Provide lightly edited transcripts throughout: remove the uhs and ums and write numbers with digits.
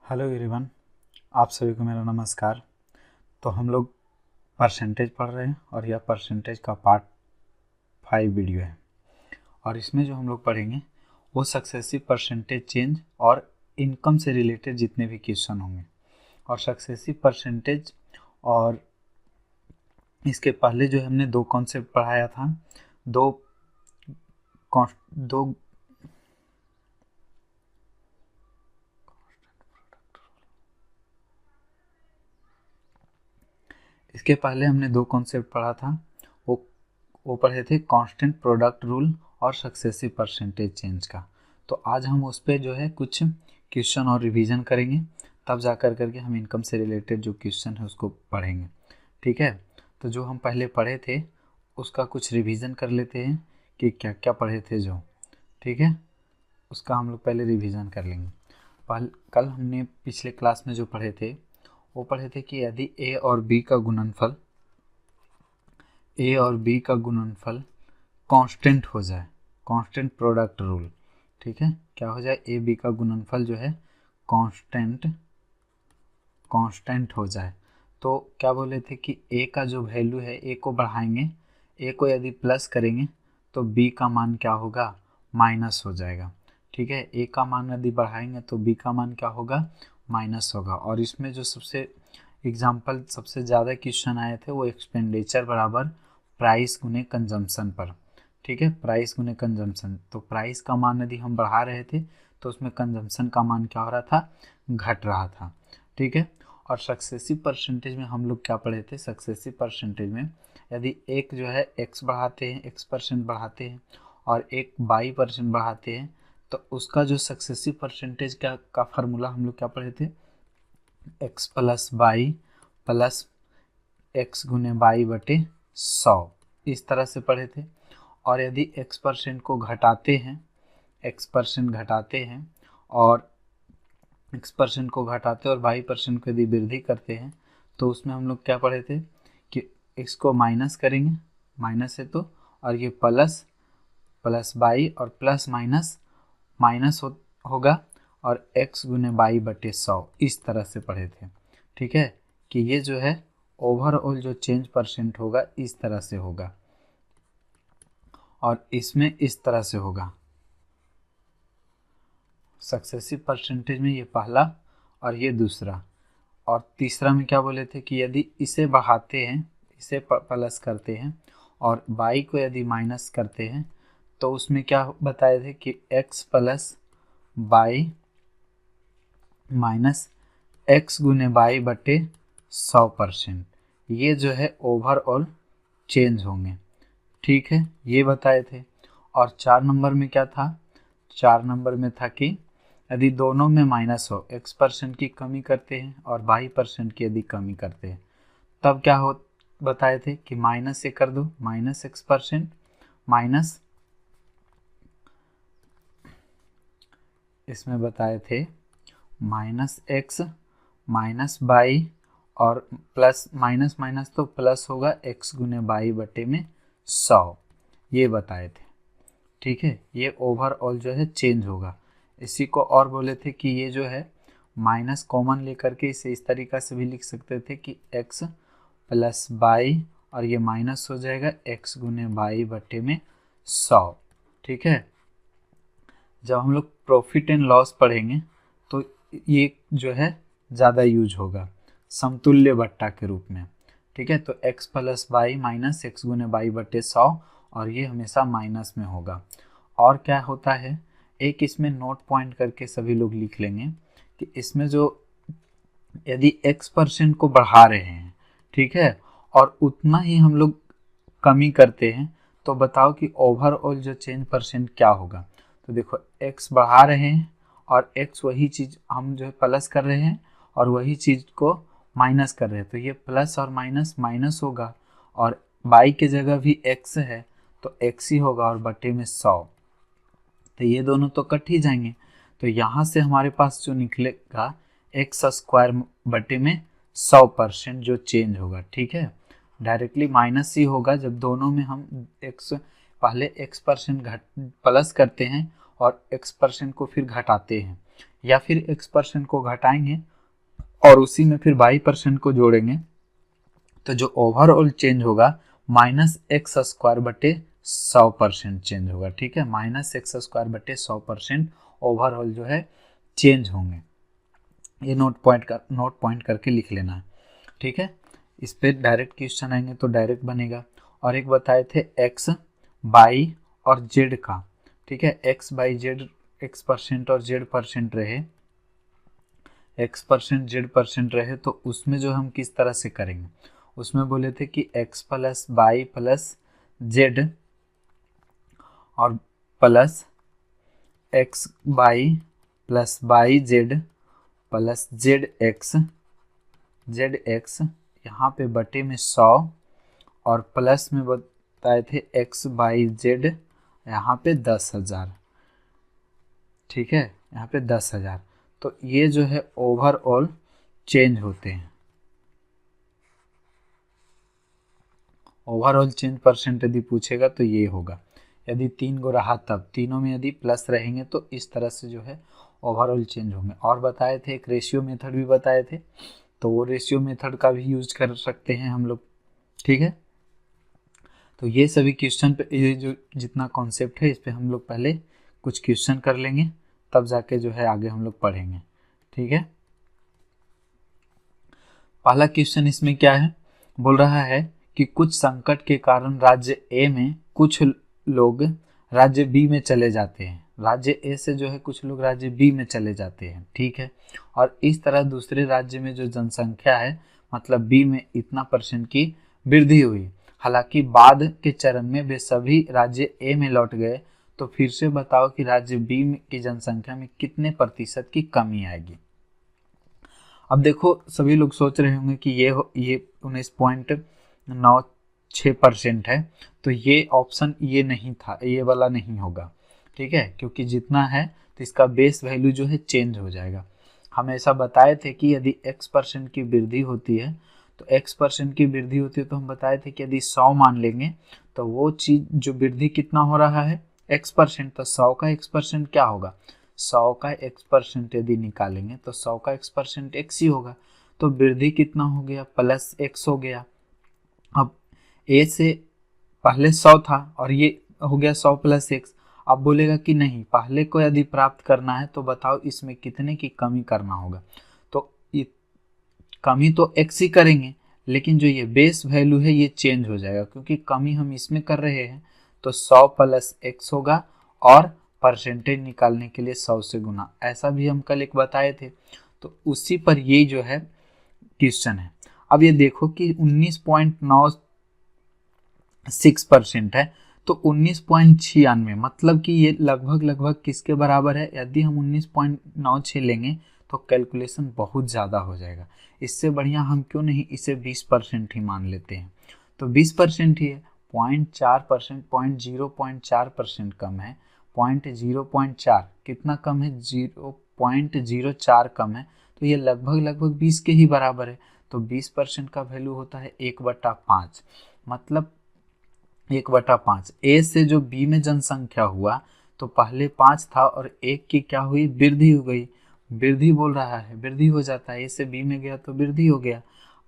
Hello everyone, आप सभी को मेरा नमस्कार। तो हम लोग परसेंटेज पढ़ रहे हैं और यह परसेंटेज का पार्ट 5 वीडियो है। और इसमें जो हम लोग पढ़ेंगे वो सक्सेसिव परसेंटेज चेंज और इनकम से रिलेटेड जितने भी क्वेश्चन होंगे। और सक्सेसिव परसेंटेज और इसके पहले जो हमने दो कॉन्सेप्ट पढ़ाया था, दो इसके पहले हमने दो कॉन्सेप्ट पढ़ा था। वो पढ़े थे कांस्टेंट प्रोडक्ट रूल और सक्सेसिव परसेंटेज चेंज का। तो आज हम उस पर जो है कुछ क्वेश्चन और रिवीजन करेंगे, तब जा कर करके हम इनकम से रिलेटेड जो क्वेश्चन है उसको पढ़ेंगे। ठीक है, तो जो हम पहले पढ़े थे उसका कुछ रिवीजन कर लेते हैं कि क्या क्या पढ़े थे जो। ठीक है, उसका हम लोग पहले रिवीजन कर लेंगे। कल हमने पिछले क्लास में जो पढ़े थे वो पढ़े थे कि यदि ए और बी का गुणनफल कांस्टेंट हो जाए, कांस्टेंट प्रोडक्ट रूल। ठीक है, क्या हो जाए, ए बी का गुणनफल जो है कांस्टेंट हो जाए। तो क्या बोले थे कि ए का जो वैल्यू है, ए को बढ़ाएंगे, ए को यदि प्लस करेंगे तो बी का मान क्या होगा, माइनस हो जाएगा। ठीक है, ए का मान यदि बढ़ाएंगे तो बी का मान क्या होगा, माइनस होगा। और इसमें जो सबसे ज़्यादा क्वेश्चन आए थे वो एक्सपेंडिचर बराबर प्राइस गुने कंजम्पशन पर। ठीक है, प्राइस गुने कंजम्पशन। तो प्राइस का मान यदि हम बढ़ा रहे थे तो उसमें कंजम्पशन का मान क्या हो रहा था, घट रहा था। ठीक है, और सक्सेसिव परसेंटेज में हम लोग क्या पढ़े थे, सक्सेसिव परसेंटेज में यदि एक जो है x बढ़ाते हैं, x% बढ़ाते हैं और एक y% बढ़ाते हैं तो उसका जो सक्सेसिव परसेंटेज का फार्मूला हम लोग क्या पढ़े थे, x plus Y plus x गुने वाई बटे 100, इस तरह से पढ़े थे। और यदि x% को घटाते हैं, x% घटाते हैं और x% को घटाते और y% को यदि वृद्धि करते हैं तो उसमें हम लोग क्या पढ़े थे कि x को माइनस करेंगे, माइनस है तो, और ये प्लस वाई और प्लस माइनस माइनस होगा और x गुने वाई बटे 100, इस तरह से पढ़े थे। ठीक है, कि ये जो है ओवरऑल जो चेंज परसेंट होगा इस तरह से होगा और इसमें इस तरह से होगा। सक्सेसिव परसेंटेज में ये पहला और ये दूसरा। और तीसरा में क्या बोले थे कि यदि इसे बढ़ाते हैं, इसे प्लस करते हैं और y को यदि माइनस करते हैं तो उसमें क्या बताए थे कि x plus Y minus x गुने वाई बटे 100%, ये जो है ओवरऑल चेंज होंगे। ठीक है, ये बताए थे। और 4 नंबर में क्या था, 4 नंबर में था कि यदि दोनों में माइनस हो, x% की कमी करते हैं और y% की यदि कमी करते हैं तब क्या हो, बताए थे कि माइनस से कर दो, माइनस x% माइनस, इसमें बताए थे माइनस x माइनस वाई और प्लस माइनस माइनस तो प्लस होगा x गुने वाई बटे में 100, ये बताए थे। ठीक है, ये ओवरऑल जो है चेंज होगा। इसी को और बोले थे कि ये जो है माइनस कॉमन लेकर के इसे इस तरीक़ा से भी लिख सकते थे कि x प्लस वाई और ये माइनस हो जाएगा x गुने वाई बटे में 100। ठीक है, जब हम लोग प्रॉफिट एंड लॉस पढ़ेंगे तो ये जो है ज़्यादा यूज होगा समतुल्य बट्टा के रूप में। ठीक है, तो x plus Y minus x गुने वाई बटे 100 और ये हमेशा माइनस में होगा। और क्या होता है, एक इसमें नोट पॉइंट करके सभी लोग लिख लेंगे कि इसमें जो यदि x% को बढ़ा रहे हैं, ठीक है, और उतना ही हम लोग कमी करते हैं तो बताओ कि ओवरऑल जो चेंज परसेंट क्या होगा। तो देखो x बढ़ा रहे हैं और x वही चीज़ हम जो है प्लस कर रहे हैं और वही चीज़ को माइनस कर रहे हैं, तो ये प्लस और माइनस माइनस होगा और y के जगह भी x है तो x ही होगा और बटे में 100, तो ये दोनों तो कट ही जाएंगे। तो यहाँ से हमारे पास जो निकलेगा x² बटे में 100% जो चेंज होगा। ठीक है, डायरेक्टली माइनस ही होगा जब दोनों में हम पहले x% प्लस करते हैं और x% को फिर घटाते हैं या फिर x% को घटाएंगे और उसी में फिर y% को जोड़ेंगे, तो जो ओवरऑल चेंज होगा -x² बटे 100% चेंज होगा। ठीक है, -x² बटे 100% ओवरऑल जो है चेंज होंगे। ये नोट पॉइंट करके लिख लेना है। ठीक है, इस पे डायरेक्ट क्वेश्चन आएंगे तो डायरेक्ट बनेगा। और एक बताए थे x, y और z का। ठीक है, x, y, z x% और z% रहे, x% z% रहे, तो उसमें जो हम किस तरह से करेंगे, उसमें बोले थे कि x plus y plus z और plus x y plus y z plus zx यहाँ पे बटे में 100 और प्लस में बताए थे x y z यहाँ पे 10,000। ठीक है, यहाँ पे 10,000। तो ये जो है ओवरऑल चेंज होते हैं। ओवरऑल चेंज परसेंट यदि पूछेगा तो ये होगा, यदि 3 गो रहा तब, तीनों में यदि प्लस रहेंगे तो इस तरह से जो है ओवरऑल चेंज होंगे। और बताए थे एक रेशियो मेथड भी बताए थे, तो वो रेशियो मेथड का भी यूज कर सकते हैं हम लोग। ठीक है, तो ये सभी क्वेश्चन पे, ये जो जितना कॉन्सेप्ट है इस पे हम लोग पहले कुछ क्वेश्चन कर लेंगे, तब जाके जो है आगे हम लोग पढ़ेंगे। ठीक है, पहला क्वेश्चन इसमें क्या है, बोल रहा है कि कुछ संकट के कारण राज्य ए में कुछ लोग राज्य बी में चले जाते हैं। राज्य ए से जो है कुछ लोग राज्य बी में चले जाते हैं। ठीक है, और इस तरह दूसरे राज्य में जो जनसंख्या है, मतलब बी में इतना % की वृद्धि हुई। हालांकि बाद के चरण में वे सभी राज्य ए में लौट गए। तो फिर से बताओ कि राज्य बी की जनसंख्या में कितने % की कमी आएगी। अब देखो, सभी लोग सोच रहे होंगे कि ये 19.96% है, तो ये ऑप्शन ये नहीं था, ये वाला नहीं होगा। ठीक है, क्योंकि जितना है तो इसका बेस वैल्यू जो है चेंज हो जाएगा। हम ऐसा बताए थे कि यदि x% की वृद्धि होती है, तो x% की वृद्धि होती है तो हम बताए थे कि यदि 100 मान लेंगे तो वो चीज जो वृद्धि कितना हो रहा है x%, तो 100 का x% क्या होगा, 100 का x% यदि निकालेंगे तो 100 का x% x ही होगा। तो वृद्धि कितना हो गया, प्लस x हो गया। अब a से पहले 100 था और ये हो गया 100 प्लस x। अब बोलेगा कि नहीं, पहले को यदि प्राप्त करना है तो बताओ इसमें कितने की कमी करना होगा। तो ये कमी तो x ही करेंगे, लेकिन जो ये बेस वैल्यू है ये चेंज हो जाएगा, क्योंकि कमी हम इसमें कर रहे हैं। तो 100 प्लस x होगा और परसेंटेज निकालने के लिए 100 से गुना, ऐसा भी हम कल एक बताए थे। तो उसी पर ये जो है क्वेश्चन है। अब ये देखो कि 19.96% है, तो 19.96 मतलब कि ये लगभग किसके बराबर है। यदि हम 19.96 लेंगे तो कैलकुलेशन बहुत ज़्यादा हो जाएगा। इससे बढ़िया हम क्यों नहीं इसे 20% ही मान लेते हैं। तो 20% ही है, 0.4%, 0.04% कम है। 0.04 कितना कम है, 0.04 कम है, तो ये लगभग 20 के ही बराबर है। तो 20% का वैल्यू होता है 1/5, मतलब 1/5। ए से जो बी में जनसंख्या हुआ, तो पहले 5 था और 1 की क्या हुई, वृद्धि हो गई। वृद्धि बोल रहा है, वृद्धि हो जाता है, ए से बी में गया तो वृद्धि हो गया।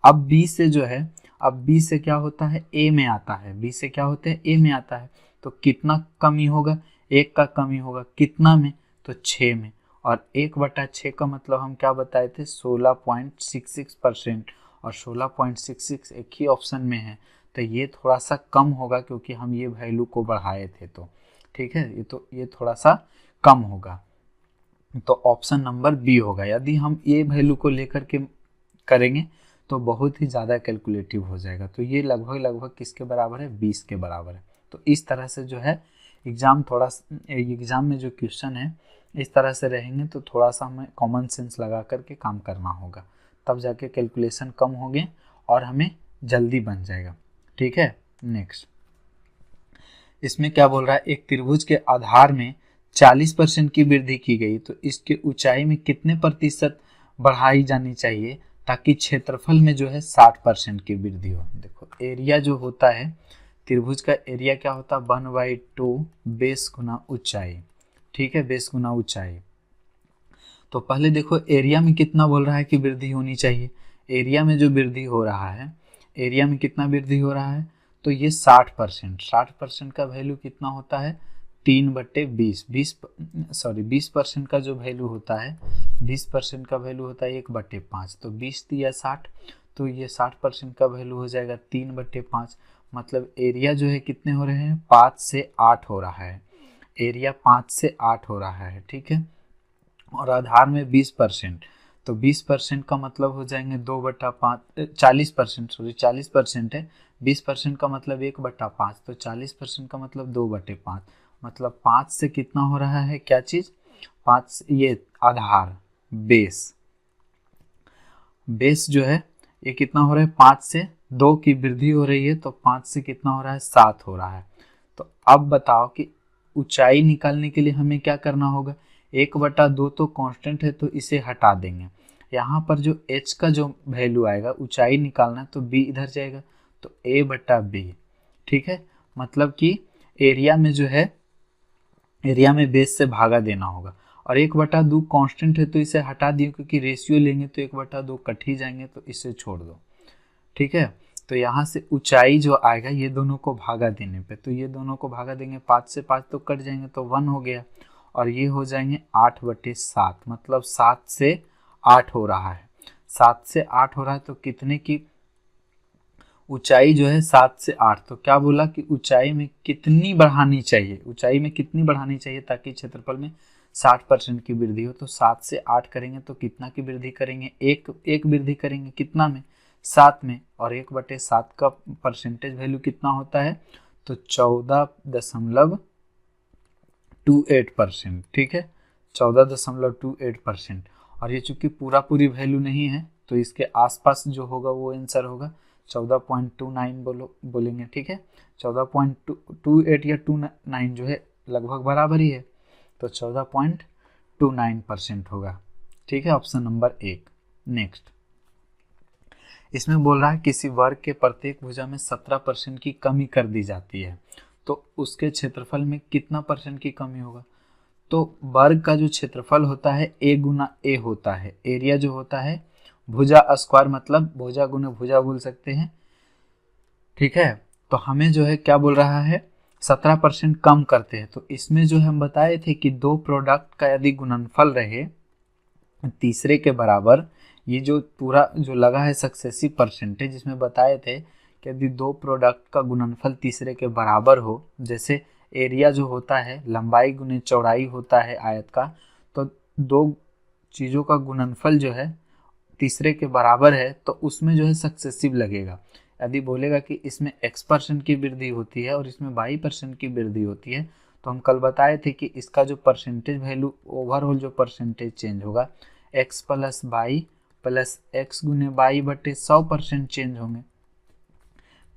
अब बी से जो है, अब बी से क्या होता है, ए में आता है, बी से क्या होता है, ए में आता है। तो कितना कमी होगा, 1 का कमी होगा, कितना में, तो 6 में। और 1/6 का मतलब हम क्या बताए थे, 16.66%, और 16.66 एक ही ऑप्शन में है, तो ये थोड़ा सा कम होगा क्योंकि हम ये वैल्यू को बढ़ाए थे। तो ठीक है, ये थोड़ा सा कम होगा, तो ऑप्शन नंबर बी होगा। यदि हम ये वैल्यू को लेकर के करेंगे तो बहुत ही ज़्यादा कैलकुलेटिव हो जाएगा। तो ये लगभग किसके बराबर है, 20 के बराबर है। तो इस तरह से जो है एग्जाम में जो क्वेश्चन है इस तरह से रहेंगे, तो थोड़ा सा हमें कॉमन सेंस लगा करके काम करना होगा, तब जाके कैलकुलेशन कम होंगे और हमें जल्दी बन जाएगा। ठीक है, नेक्स्ट इसमें क्या बोल रहा है, एक त्रिभुज के आधार में 40% की वृद्धि की गई, तो इसके ऊंचाई में कितने % बढ़ाई जानी चाहिए ताकि क्षेत्रफल में जो है 60% की वृद्धि हो। देखो, एरिया जो होता है त्रिभुज का, एरिया क्या होता है, 1/2 बेस गुना ऊंचाई। ठीक है, बेस गुना ऊंचाई। तो पहले देखो एरिया में कितना बोल रहा है कि वृद्धि होनी चाहिए। एरिया में जो वृद्धि हो रहा है, एरिया में कितना वृद्धि हो रहा है, तो ये 60%। 60% का वैल्यू कितना होता है, 3/20। 20% का जो वैल्यू होता है, 20% का वैल्यू होता है 1/5। तो 20 दिया 60, तो ये 60% का वैल्यू हो जाएगा 3/5। मतलब एरिया जो है कितने हो रहे हैं, 5 से 8 हो रहा है। एरिया 5 से 8 हो रहा है, ठीक है। और आधार में 20%, तो 20% का मतलब हो जाएंगे 2/5। 40%, सॉरी 40% है, 20% का मतलब 1/5, तो 40% का मतलब 2/5। मतलब 5 से कितना हो रहा है, क्या चीज़, 5 से ये आधार, बेस जो है ये कितना हो रहा है, 5 से 2 की वृद्धि हो रही है, तो 5 से कितना हो रहा है, 7 हो रहा है। तो अब बताओ कि ऊंचाई निकालने के लिए हमें क्या करना होगा। 1/2 तो कांस्टेंट है, तो इसे हटा देंगे। यहाँ पर जो h का जो वैल्यू आएगा, ऊंचाई निकालना, तो b इधर जाएगा, तो a/b, ठीक है। मतलब कि एरिया में जो है, एरिया में बेस से भागा देना होगा। और 1/2 कांस्टेंट है, तो इसे हटा दिए, क्योंकि रेशियो लेंगे तो 1/2 कट ही जाएंगे, तो इसे छोड़ दो, ठीक है। तो यहाँ से ऊंचाई जो आएगा, ये दोनों को भागा देने पे, तो ये दोनों को भागा देंगे, 5 से 5 तो कट जाएंगे, तो 1 हो गया। और ये हो जाएंगे 8/7, मतलब 7 से 8 हो रहा है। 7 से 8 हो रहा है, तो कितने की ऊंचाई जो है, 7 से 8। तो क्या बोला कि ऊंचाई में कितनी बढ़ानी चाहिए, ऊंचाई में कितनी बढ़ानी चाहिए ताकि क्षेत्रफल में 60% की वृद्धि हो। तो 7 से 8 करेंगे तो कितना की वृद्धि करेंगे, एक वृद्धि करेंगे, कितना में, 7 में। और 1/7 का परसेंटेज वैल्यू कितना होता है, तो 14.28%, ठीक है, 14.28%। और ये चूंकि पूरी वैल्यू नहीं है, तो इसके आसपास जो होगा वो आंसर होगा, 14.29 बोलेंगे, ठीक है। 14.28 या 29 जो है लगभग बराबर ही है, तो 14.29% होगा, ठीक है। Option number 1। नेक्स्ट, इसमें बोल रहा है किसी वर्ग के प्रत्येक भुजा में 17% की कमी कर दी जाती है, तो उसके क्षेत्रफल में कितना परसेंट की कमी होगा। तो वर्ग का जो क्षेत्रफल होता है a गुना a होता है, एरिया जो होता है भुजा स्क्वायर, मतलब भुजा गुना भुजा बोल सकते हैं, ठीक है। तो हमें जो है क्या बोल रहा है, 17% कम करते हैं। तो इसमें जो हम बताए थे कि दो प्रोडक्ट का यदि गुणनफल रहे तीसरे के बराबर, ये जो पूरा जो लगा है सक्सेसिव परसेंटेज, इसमें बताए थे कि यदि दो प्रोडक्ट का गुणनफल तीसरे के बराबर हो, जैसे एरिया जो होता है लंबाई गुने चौड़ाई होता है आयत का, तो दो चीज़ों का गुणनफल जो है तीसरे के बराबर है, तो उसमें जो है सक्सेसिव लगेगा। यदि बोलेगा कि इसमें x% की वृद्धि होती है और इसमें y% की वृद्धि होती है, तो हम कल बताए थे कि इसका जो परसेंटेज वैल्यू, ओवरऑल जो परसेंटेज चेंज होगा, x + y + x गुने y बटे 100% चेंज होंगे,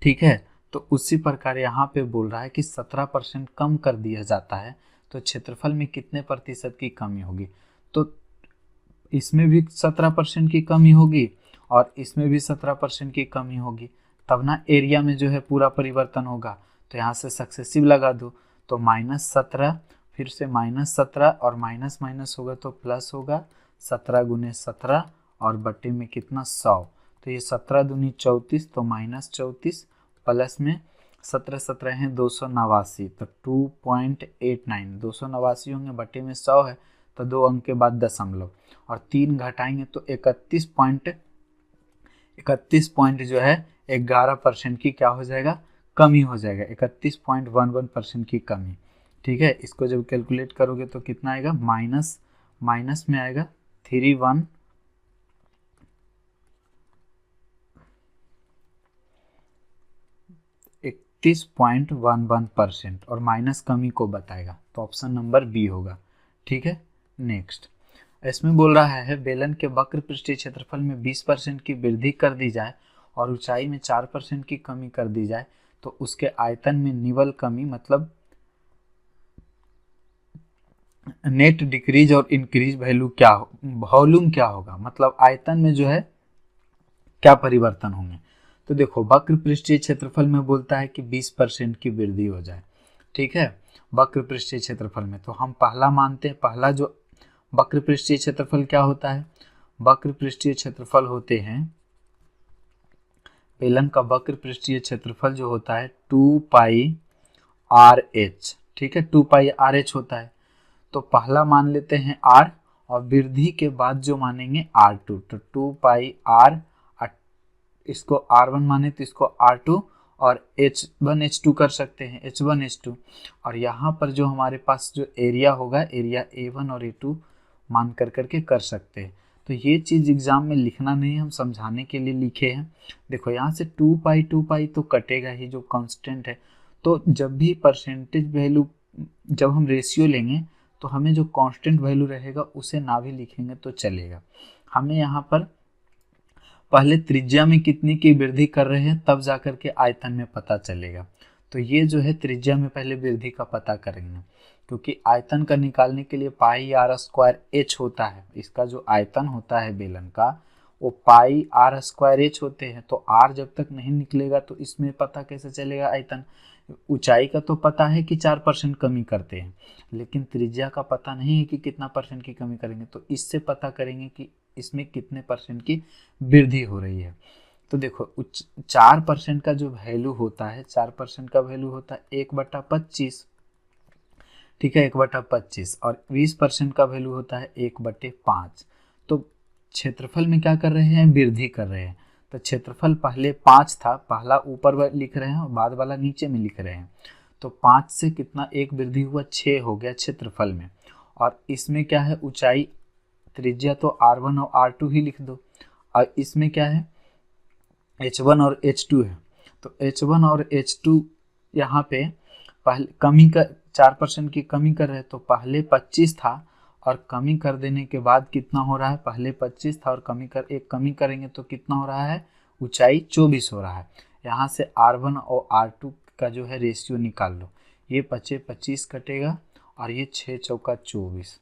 ठीक है। तो उसी प्रकार यहाँ पे बोल रहा है कि 17% कम कर दिया जाता है, तो क्षेत्रफल में कितने प्रतिशत की कमी होगी। तो इसमें भी 17% की कमी होगी और इसमें भी 17% की कमी होगी, तब ना एरिया में जो है पूरा परिवर्तन होगा। तो यहाँ से सक्सेसिव लगा दो, तो -17, फिर से -17 और माइनस माइनस होगा तो प्लस होगा, 17 गुने 17 और बटे में कितना 100। तो ये 17 दूनी 34, तो -34 प्लस में 17 17 हैं 289, तो 2.89, 289 होंगे, बटे में 100 है, तो 2 अंक के बाद दशमलव, और 3 घटाएंगे तो 31 पॉइंट जो है 11% की क्या हो जाएगा, कमी हो जाएगा, 31.11% की कमी, ठीक है। इसको जब कैलकुलेट करोगे तो कितना आएगा, माइनस में आएगा 31.11% और माइनस कमी को बताएगा, तो ऑप्शन नंबर बी होगा, ठीक है। नेक्स्ट, इसमें बोल रहा है बेलन के वक्र पृष्ठीय क्षेत्रफल में 20% की वृद्धि कर दी जाए और ऊंचाई में 4% की कमी कर दी जाए, तो उसके आयतन में निवल कमी, मतलब नेट डिक्रीज और इंक्रीज वैल्यू क्या, वॉल्यूम क्या होगा, मतलब आयतन में जो है क्या परिवर्तन होंगे। तो देखो वक्र पृष्ठीय क्षेत्रफल में बोलता है कि 20% की वृद्धि हो जाए, ठीक है, वक्र पृष्ठीय क्षेत्रफल में। तो हम पहला मानते हैं, पहला जो वक्र पृष्ठीय क्षेत्रफल क्या होता है? वक्र पृष्ठीय क्षेत्रफल होते हैं, बेलन का वक्र पृष्ठीय क्षेत्रफल जो होता है 2 पाई आर एच, ठीक है, 2 पाई आर एच होता है। तो पहला मान लेते हैं r और वृद्धि के बाद जो मानेंगे r2, तो 2 पाई r, इसको r1 माने तो इसको r2 और h1 h2 कर सकते हैं, h1 h2। और यहाँ पर जो हमारे पास जो एरिया होगा, एरिया a1 और a2 मान करके कर सकते हैं। तो ये चीज़ एग्जाम में लिखना नहीं, हम समझाने के लिए लिखे हैं। देखो यहाँ से 2 पाई तो कटेगा ही, जो कांस्टेंट है। तो जब भी परसेंटेज वैल्यू, जब हम रेशियो लेंगे तो हमें जो कांस्टेंट वैल्यू रहेगा उसे ना भी लिखेंगे तो चलेगा। हमें यहाँ पर पहले त्रिज्या में कितनी की वृद्धि कर रहे हैं तब जाकर के आयतन में पता चलेगा। तो ये जो है त्रिज्या में पहले वृद्धि का पता करेंगे, क्योंकि आयतन का निकालने के लिए पाई आर स्क्वायर एच होता है। इसका जो आयतन होता है बेलन का वो पाई आर स्क्वायर एच होते हैं। तो आर जब तक नहीं निकलेगा तो इसमें पता कैसे चलेगा आयतन? ऊंचाई का तो पता है कि 4% कमी करते हैं, लेकिन त्रिज्या का पता नहीं है कि कितना परसेंट की कमी करेंगे। तो इससे पता करेंगे कि इसमें कितने परसेंट की वृद्धि हो रही है। तो देखो 4% का जो वैल्यू होता है, 4% का वैल्यू होता है 1/25, ठीक है, 1/25, और 20% का वैल्यू होता है 1/5। तो क्षेत्रफल में क्या कर रहे हैं? वृद्धि कर रहे हैं। तो क्षेत्रफल पहले 5 था, पहला ऊपर लिख रहे हैं और बाद वाला नीचे में लिख रहे हैं। तो 5 से कितना एक वृद्धि हुआ? 6 हो गया क्षेत्रफल में। और इसमें क्या है? ऊंचाई, त्रिज्या तो r1 और r2 ही लिख दो। और इसमें क्या है? h1 और h2 है। तो h1 और h2 यहाँ पे पहले कमी का 4% की कमी कर रहे हैं। तो पहले 25 था और कमी कर देने के बाद कितना हो रहा है? पहले 25 था और कमी करेंगे तो कितना हो रहा है? ऊंचाई 24 हो रहा है। यहाँ से r1 और r2 का जो है रेशियो निकाल लो। ये 25 कटेगा और ये 6 चौका 24।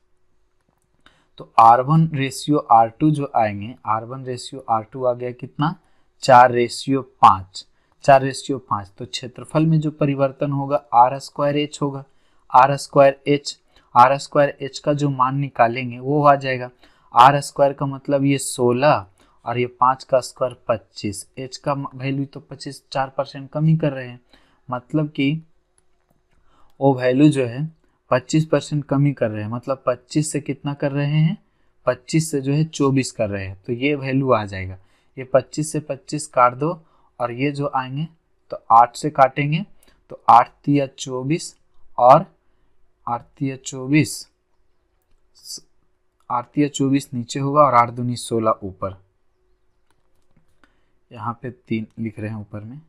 तो r1 रेशियो r2 जो आएंगे, r1 रेशियो r2 आ गया कितना? 4:5, 4:5। तो क्षेत्रफल में जो परिवर्तन होगा r स्क्वायर एच होगा, r स्क्वायर एच का जो मान निकालेंगे वो आ जाएगा। r स्क्वायर का मतलब ये 16 और ये 5 का स्क्वायर 25। h का वैल्यू तो 25, 4% कमी कर रहे हैं, मतलब कि वो वैल्यू जो है 25% कमी कर रहे हैं। मतलब 25 से कितना कर रहे हैं? 25 से जो है 24 कर रहे हैं। तो ये वैल्यू आ जाएगा। ये 25 से 25 काट दो और ये जो आएंगे तो 8 से काटेंगे तो 8 तिया 24 और 8 तिया 24 नीचे होगा और 8 दूनी 16 ऊपर। यहाँ पे 3 लिख रहे हैं ऊपर में,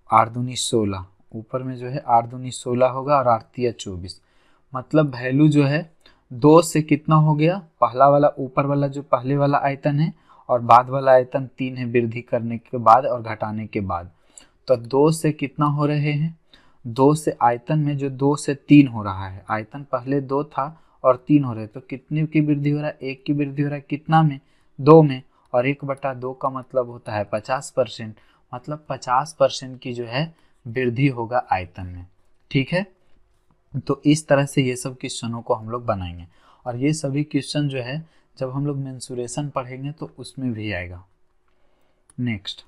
8 दूनी 16 ऊपर में जो है 8 दूनी 16 होगा और 8 तिया 24। मतलब वैल्यू जो है 2 से कितना हो गया? पहला वाला ऊपर वाला जो पहले वाला आयतन है और बाद वाला आयतन 3 है, वृद्धि करने के बाद और घटाने के बाद। तो 2 से कितना हो रहे हैं? 2 से आयतन में जो 2 से 3 हो रहा है। आयतन पहले 2 था और 3 हो रहे, तो कितने की वृद्धि हो रहा है? 1 की वृद्धि हो रहा है। कितना में? 2 में। और 1/2 का मतलब होता है 50%। मतलब 50% की जो है वृद्धि होगा आयतन में, ठीक है। तो इस तरह से ये सब क्वेश्चनों को हम लोग बनाएंगे और ये सभी क्वेश्चन जो है जब हम लोग मेंसुरेशन पढ़ेंगे तो उसमें भी आएगा। नेक्स्ट,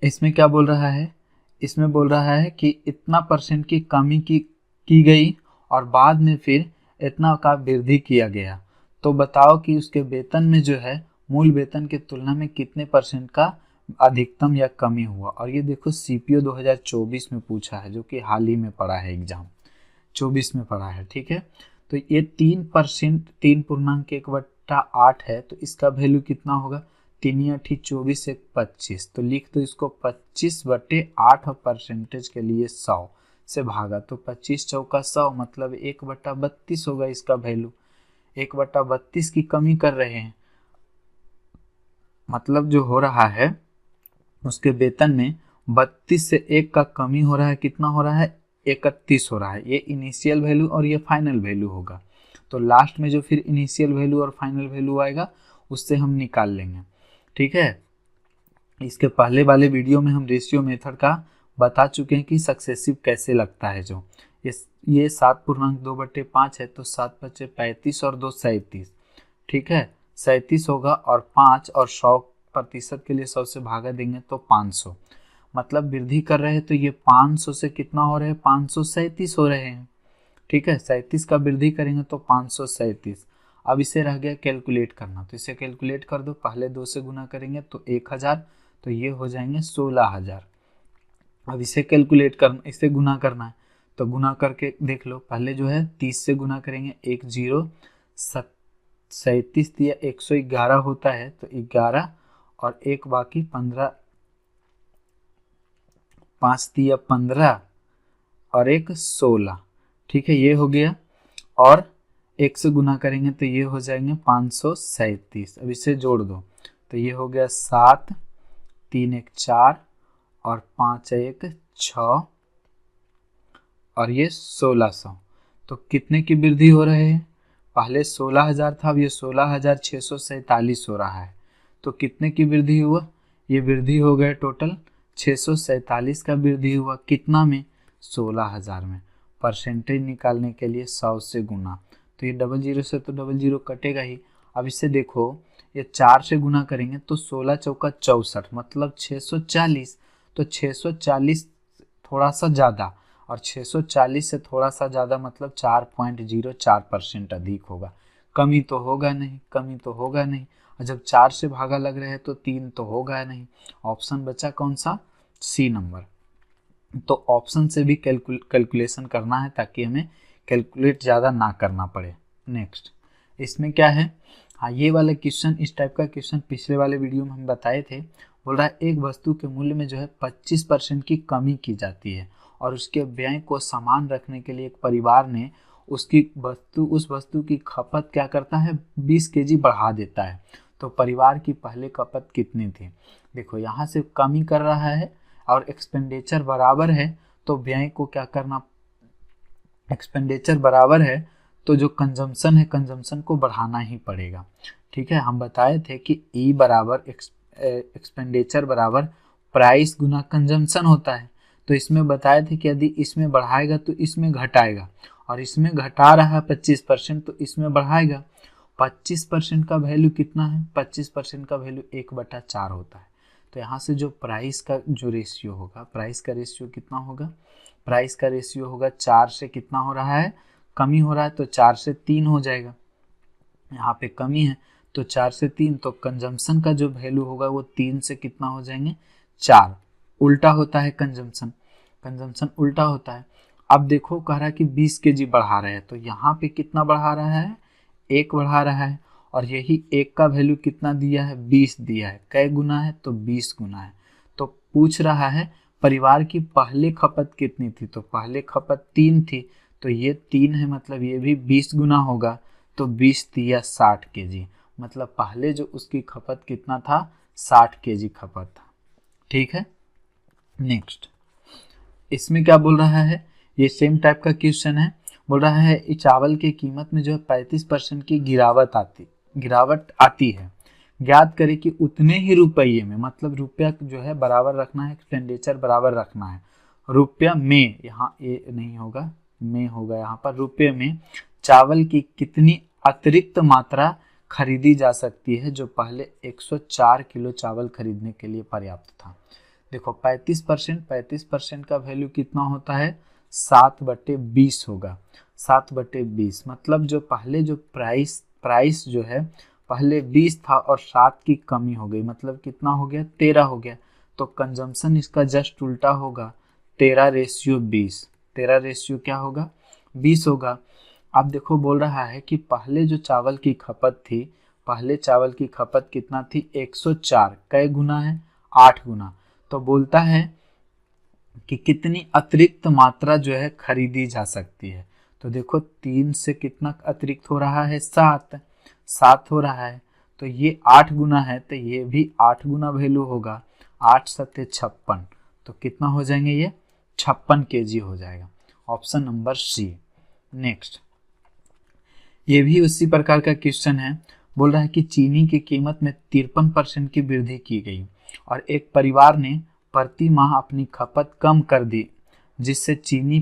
इसमें क्या बोल रहा है? इसमें बोल रहा है कि इतना परसेंट की कमी की गई और बाद में फिर इतना का वृद्धि किया गया। तो बताओ कि उसके वेतन में जो है मूल वेतन की तुलना में कितने परसेंट का अधिकतम या कमी हुआ। और ये देखो सीपीओ 2024 में पूछा है, जो कि हाल ही में पड़ा है, एग्जाम 24 में पड़ा है, ठीक है। तो ये 3%, 3.1/8 है, तो इसका वैल्यू कितना होगा? 3×8 = 24, 1 25। तो लिख दो इसको 25/8 और परसेंटेज के लिए 100 से भागा तो 25 चौका 100, मतलब 1/32 होगा इसका वैल्यू। 1/32 की कमी कर रहे हैं, मतलब जो हो रहा है उसके वेतन में 32 से 1 का कमी हो रहा है। कितना हो रहा है? 31 हो रहा है। ये इनिशियल वैल्यू और ये फाइनल वैल्यू होगा। तो लास्ट में जो फिर इनिशियल वैल्यू और फाइनल वैल्यू आएगा उससे हम निकाल लेंगे, ठीक है। इसके पहले वाले वीडियो में हम रेशियो मेथड का बता चुके हैं कि सक्सेसिव कैसे लगता है। जो ये 7.2/5 है, तो 7 बचे 35 और 2 37। ठीक है, 37 होगा, और 5 और 100% के लिए 100 से भागा देंगे तो 500, मतलब वृद्धि कर रहे हैं तो ये 500 से कितना हो रहे हैं, 537 हो रहे हैं। ठीक है, 37 का वृद्धि करेंगे तो 537। अब इसे रह गया कैलकुलेट करना, तो इसे कैलकुलेट कर दो। पहले 2 से गुना करेंगे तो 1000, तो ये हो जाएंगे 16000। अब इसे कैलकुलेट करना, इसे गुना करना है, तो गुना करके देख लो। पहले जो है 30 से गुना करेंगे, 37 दिया 111 होता है, तो 11 और 1 बाकी 15, 5 दिया 15 और 1 16। ठीक है, ये हो गया। और 1 से गुना करेंगे तो ये हो जाएंगे 537। अब इसे जोड़ दो, तो ये हो गया 7, 3 1 4 और 5 1 6 और ये 1600। तो कितने की वृद्धि हो रहे हैं, पहले 16000 था, अब ये 16647 हो रहा है। तो कितने की वृद्धि हुआ, ये वृद्धि हो गए टोटल 647 का वृद्धि हुआ, कितना में, 16000 में। परसेंटेज निकालने के लिए 100 से गुना, तो ये 00 से तो 00 कटेगा ही। अब इससे देखो, ये 4 से गुना करेंगे तो 16 चौका 64, मतलब 640। तो 640 थोड़ा सा ज़्यादा, और 640 से थोड़ा सा ज़्यादा मतलब 4.04% अधिक होगा। कमी तो होगा नहीं, कमी तो होगा नहीं। और जब 4 से भागा लग रहे हैं तो 3 तो होगा नहीं। ऑप्शन बचा कौन सा, सी नंबर। तो ऑप्शन से भी कैलकुलेशन करना है, ताकि हमें कैलकुलेट ज़्यादा ना करना पड़े। नेक्स्ट, इसमें क्या है, हाँ ये वाला क्वेश्चन, इस टाइप का क्वेश्चन पिछले वाले वीडियो में हम बताए थे। बोल रहा है एक वस्तु के मूल्य में जो है 25% की कमी की जाती है, और उसके व्यय को समान रखने के लिए एक परिवार ने उस वस्तु की खपत क्या करता है, 20 केजी बढ़ा देता है। तो परिवार की पहले खपत कितनी थी, देखो यहाँ से कमी कर रहा है और एक्सपेंडिचर बराबर है, तो व्यय को क्या करना, एक्सपेंडिचर बराबर है तो जो कंजम्पशन है, कंजम्पशन को बढ़ाना ही पड़ेगा। ठीक है, हम बताए थे कि ई बराबर एक्सपेंडिचर बराबर प्राइस गुना कंजम्पशन होता है। तो इसमें बताए थे कि यदि इसमें बढ़ाएगा तो इसमें घटाएगा, और इसमें घटा रहा है 25%, तो इसमें बढ़ाएगा। 25% का वैल्यू कितना है, 25% का वैल्यू 1/4 होता है। तो यहाँ से जो प्राइस का जो रेशियो होगा, प्राइस का रेशियो कितना होगा, प्राइस का रेशियो होगा 4 से कितना हो रहा है, कमी हो रहा है, तो 4 से 3 हो जाएगा। यहाँ पे कमी है तो 4 से 3, तो कंजम्पशन का जो वैल्यू होगा वो 3 से कितना हो जाएंगे, 4। उल्टा होता है कंजम्पशन, कंजम्पशन उल्टा होता है। अब देखो कह रहा है कि 20 केजी बढ़ा रहे हैं, तो यहाँ पे कितना बढ़ा रहा है, 1 बढ़ा रहा है, और यही 1 का वैल्यू कितना दिया है, 20 दिया है। कै गुना है, तो 20 गुना है। तो पूछ रहा है परिवार की पहले खपत कितनी थी, तो पहले खपत 3 थी, तो ये 3 है, मतलब ये भी 20 गुना होगा, तो 20 दिया 60 केजी, मतलब पहले जो उसकी खपत कितना था, 60 केजी खपत था। ठीक है, नेक्स्ट, इसमें क्या बोल रहा है, ये सेम टाइप का क्वेश्चन है। बोल रहा है चावल की कीमत में जो है 35% की गिरावट आती है। ज्ञात करें कि उतने ही रुपये में, मतलब रुपया जो है बराबर रखना है, एक्सपेंडिचर बराबर रखना है। रुपया में, यहाँ ये नहीं होगा, में होगा यहाँ पर, रुपये में चावल की कितनी अतिरिक्त मात्रा खरीदी जा सकती है जो पहले 104 किलो चावल खरीदने के लिए पर्याप्त था। देखो 35% का वैल्यू कितना होता है, 7/20 होगा। 7/20 मतलब जो पहले जो प्राइस जो है पहले 20 था और 7 की कमी हो गई, मतलब कितना हो गया, 13 हो गया। तो कंजम्पशन इसका जस्ट उल्टा होगा, 13/20। 13 क्या होगा, 20 होगा। अब देखो बोल रहा है कि पहले जो चावल की खपत थी, पहले चावल की खपत कितना थी, 104। कै गुना है, 8 गुना। तो बोलता है कि कितनी अतिरिक्त मात्रा जो है खरीदी जा सकती है। तो देखो 3 से कितना अतिरिक्त हो रहा है, 7 हो रहा है, तो ये 8 गुना है, तो ये भी 8 गुना वैल्यू होगा। 8 7 56, तो कितना हो जाएंगे, ये 56 केजी हो जाएगा। Option number C. नेक्स्ट, ये भी उसी प्रकार का क्वेश्चन है। बोल रहा है कि चीनी की कीमत में 53% की वृद्धि की गई, और एक परिवार ने प्रति माह अपनी खपत कम कर दी। जिससे चीनी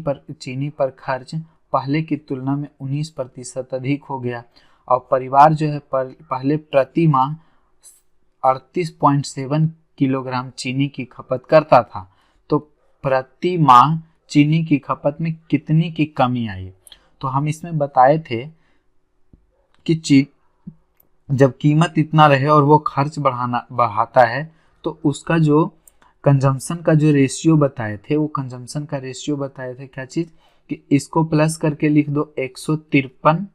पर खर्च पहले की तुलना में 19% अधिक हो गया। और परिवार जो है पहले प्रति माह 38.7 किलोग्राम चीनी की खपत करता था, तो प्रति माह चीनी की खपत में कितनी की कमी आई। तो हम इसमें बताए थे कि जब कीमत इतना रहे और वो खर्च बढ़ाता है तो उसका जो कंजम्पशन का जो रेशियो बताए थे, वो कंजम्पशन का रेशियो बताए थे क्या चीज़, कि इसको प्लस करके लिख दो 153,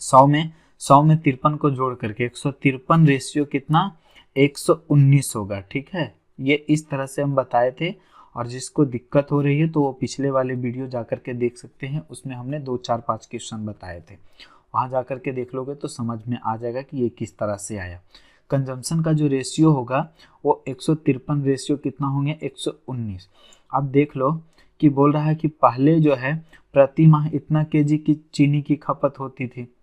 100 में 53 को जोड़ करके 153 रेशियो कितना 119 होगा। ठीक है, ये इस तरह से हम बताए थे। और जिसको दिक्कत हो रही है तो वो पिछले वाले वीडियो जाकर के देख सकते हैं, उसमें हमने 2 4 5 क्वेश्चन बताए थे, वहाँ जाकर के देख लोगे तो समझ में आ जाएगा कि ये किस तरह से आया। कंजम्पशन का जो रेशियो होगा वो 153 रेशियो कितना होंगे 119। अब देख लो कि बोल रहा है कि पहले जो है प्रति माह इतना केजी की चीनी की खपत होती थी,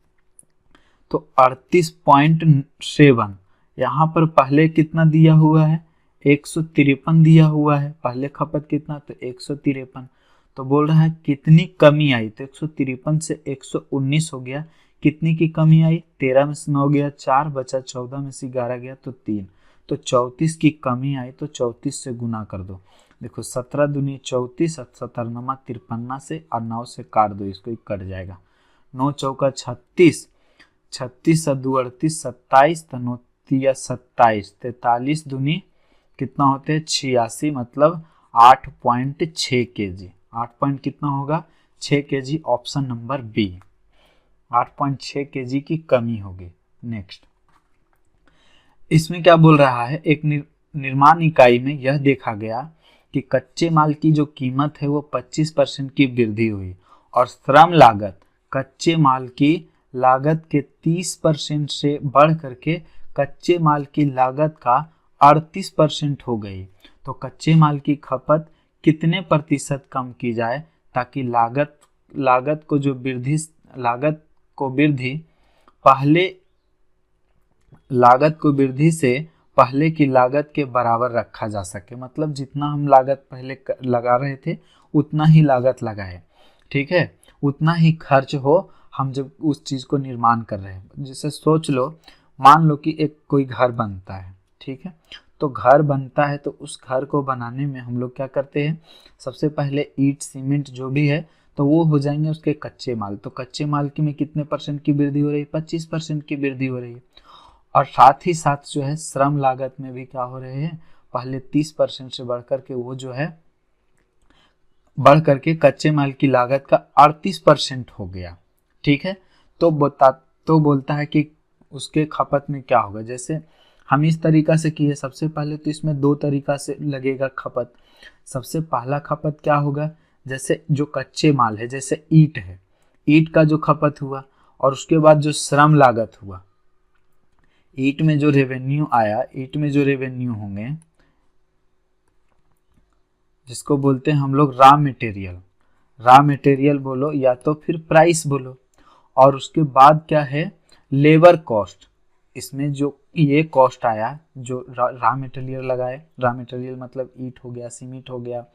तो 38.7, यहाँ पर पहले कितना दिया हुआ है 153 दिया हुआ है, पहले खपत कितना तो 153, तो बोल रहा है कितनी कमी आई, तो 153 से 119 हो गया, कितनी की कमी आई 13 में से 9 गया 4 बचा, 14 में से 11 गया तो 3, तो 34 की कमी आई, तो 34 से गुना कर दो। देखो 17 दूनी 34, 17 नमा 53 से और 9 से काट दो, इसको कट जाएगा, 9 चौका 36, 36 दू 38, 27 9 तिया 27, 43 दूनी कितना होते हैं 86, मतलब 8.6 केजी, 8 पॉइंट कितना होगा 6 KG, option number B 8.6 KG की कमी होगी। नेक्स्ट, इसमें क्या बोल रहा है, एक निर्माण इकाई में यह देखा गया कि कच्चे माल की जो कीमत है वो 25% की वृद्धि हुई और श्रम लागत कच्चे माल की लागत के 30% से बढ़ करके कच्चे माल की लागत का 38% हो गई। तो कच्चे माल की खपत कितने प्रतिशत कम की जाए ताकि लागत को वृद्धि से पहले की लागत के बराबर रखा जा सके, मतलब जितना हम लागत पहले लगा रहे थे उतना ही लागत लगाए। ठीक है, उतना ही खर्च हो हम जब उस चीज को निर्माण कर रहे हैं। जैसे सोच लो, मान लो कि एक कोई घर बनता है, ठीक है, तो घर बनता है तो उस घर को बनाने में हम लोग क्या करते हैं, सबसे पहले ईंट सीमेंट जो भी है तो वो हो जाएंगे उसके कच्चे माल। तो कच्चे माल की में कितने % की वृद्धि हो रही है 25% की वृद्धि हो रही है। और साथ ही साथ जो है श्रम लागत में भी क्या हो रहे हैं, पहले 30% से बढ़कर के वो जो है बढ़ करके कच्चे माल की लागत का 38% हो गया। ठीक है, तो बोलता है कि उसके खपत में क्या होगा। जैसे हम इस तरीका से किए, सबसे पहले तो इसमें 2 तरीका से लगेगा खपत। सबसे पहला खपत क्या होगा, जैसे जो कच्चे माल है, जैसे ईंट है, ईंट का जो खपत हुआ और उसके बाद जो श्रम लागत हुआ, ईंट में जो रेवेन्यू आया, ईंट में जो रेवेन्यू होंगे जिसको बोलते हैं हम लोग रॉ मटेरियल बोलो या तो फिर प्राइस बोलो। और उसके बाद क्या है लेबर कॉस्ट, इसमें जो ये कॉस्ट आया जो रॉ मटेरियल लगाए, रॉ मटेरियल मतलब ईंट हो गया, सीमेंट हो गया,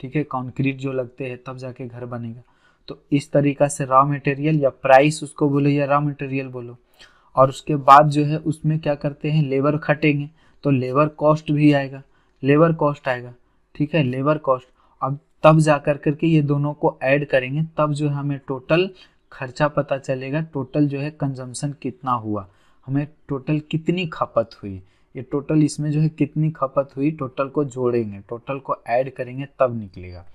ठीक है, कंक्रीट जो लगते हैं तब जाके घर बनेगा। तो इस तरीका से रॉ मटेरियल या प्राइस उसको बोलो या रॉ मटेरियल बोलो। और उसके बाद जो है उसमें क्या करते हैं लेबर खटेंगे, तो लेबर कॉस्ट भी आएगा, लेबर कॉस्ट आएगा। ठीक है, लेबर कॉस्ट। अब तब जा करके ये दोनों को ऐड करेंगे, तब जो हमें टोटल खर्चा पता चलेगा, टोटल जो है कंजम्पशन कितना हुआ, हमें टोटल कितनी खपत हुई। ये टोटल इसमें जो है कितनी खपत हुई, टोटल को जोड़ेंगे, टोटल को ऐड करेंगे तब निकलेगा।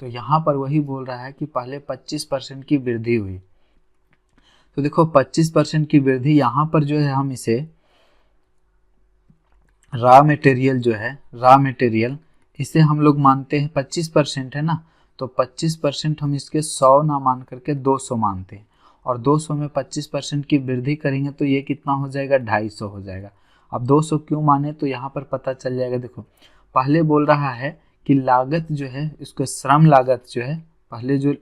तो यहाँ पर वही बोल रहा है कि पहले 25% की वृद्धि हुई। तो देखो 25% की वृद्धि, यहाँ पर जो है हम इसे रॉ मटेरियल जो है, रॉ मटेरियल इसे हम लोग मानते हैं 25% है ना, तो 25% हम इसके 100 ना मान करके 200 मानते हैं। और 200 में 25% की वृद्धि करेंगे तो ये कितना हो जाएगा 250 हो जाएगा। अब 200 क्यों माने, तो यहाँ पर पता चल जाएगा। देखो पहले बोल रहा है कि लागत जो है, इसको श्रम लागत जो है, पहले जो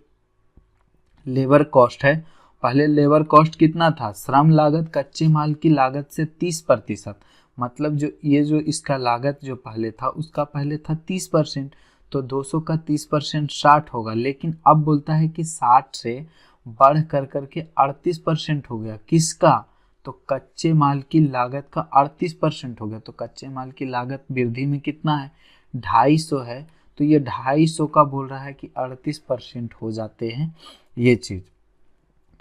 लेबर कॉस्ट है, पहले लेबर कॉस्ट कितना था, श्रम लागत कच्चे माल की लागत से 30%, मतलब जो ये जो इसका लागत जो पहले था उसका पहले था 30%, तो 200 का 30% 60 होगा, लेकिन अब बोलता है कि 60 से बढ़ कर करके 38% हो गया। किसका? तो कच्चे माल की लागत का 38% हो गया। तो कच्चे माल की लागत वृद्धि में कितना है? 250 है। तो ये 250 का बोल रहा है कि 38% हो जाते हैं ये चीज़।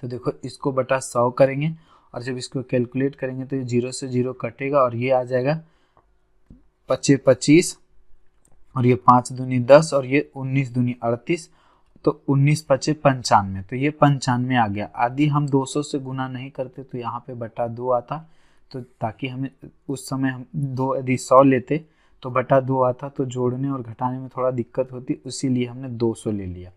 तो देखो इसको बटा 100 करेंगे और जब इसको कैलकुलेट करेंगे तो ये 0 से 0 कटेगा और ये आ जाएगा 25 25 और ये 5 दूनी 10 और ये 19 दूनी 38, तो 19 पचे 95, तो ये 95 आ गया। आदि हम 200 से गुना नहीं करते तो यहाँ पे बटा 2 आता, तो ताकि हमें उस समय हम दो यदि 100 लेते तो बटा 2 आता, तो जोड़ने और घटाने में थोड़ा दिक्कत होती, इसीलिए हमने 200 ले लिया।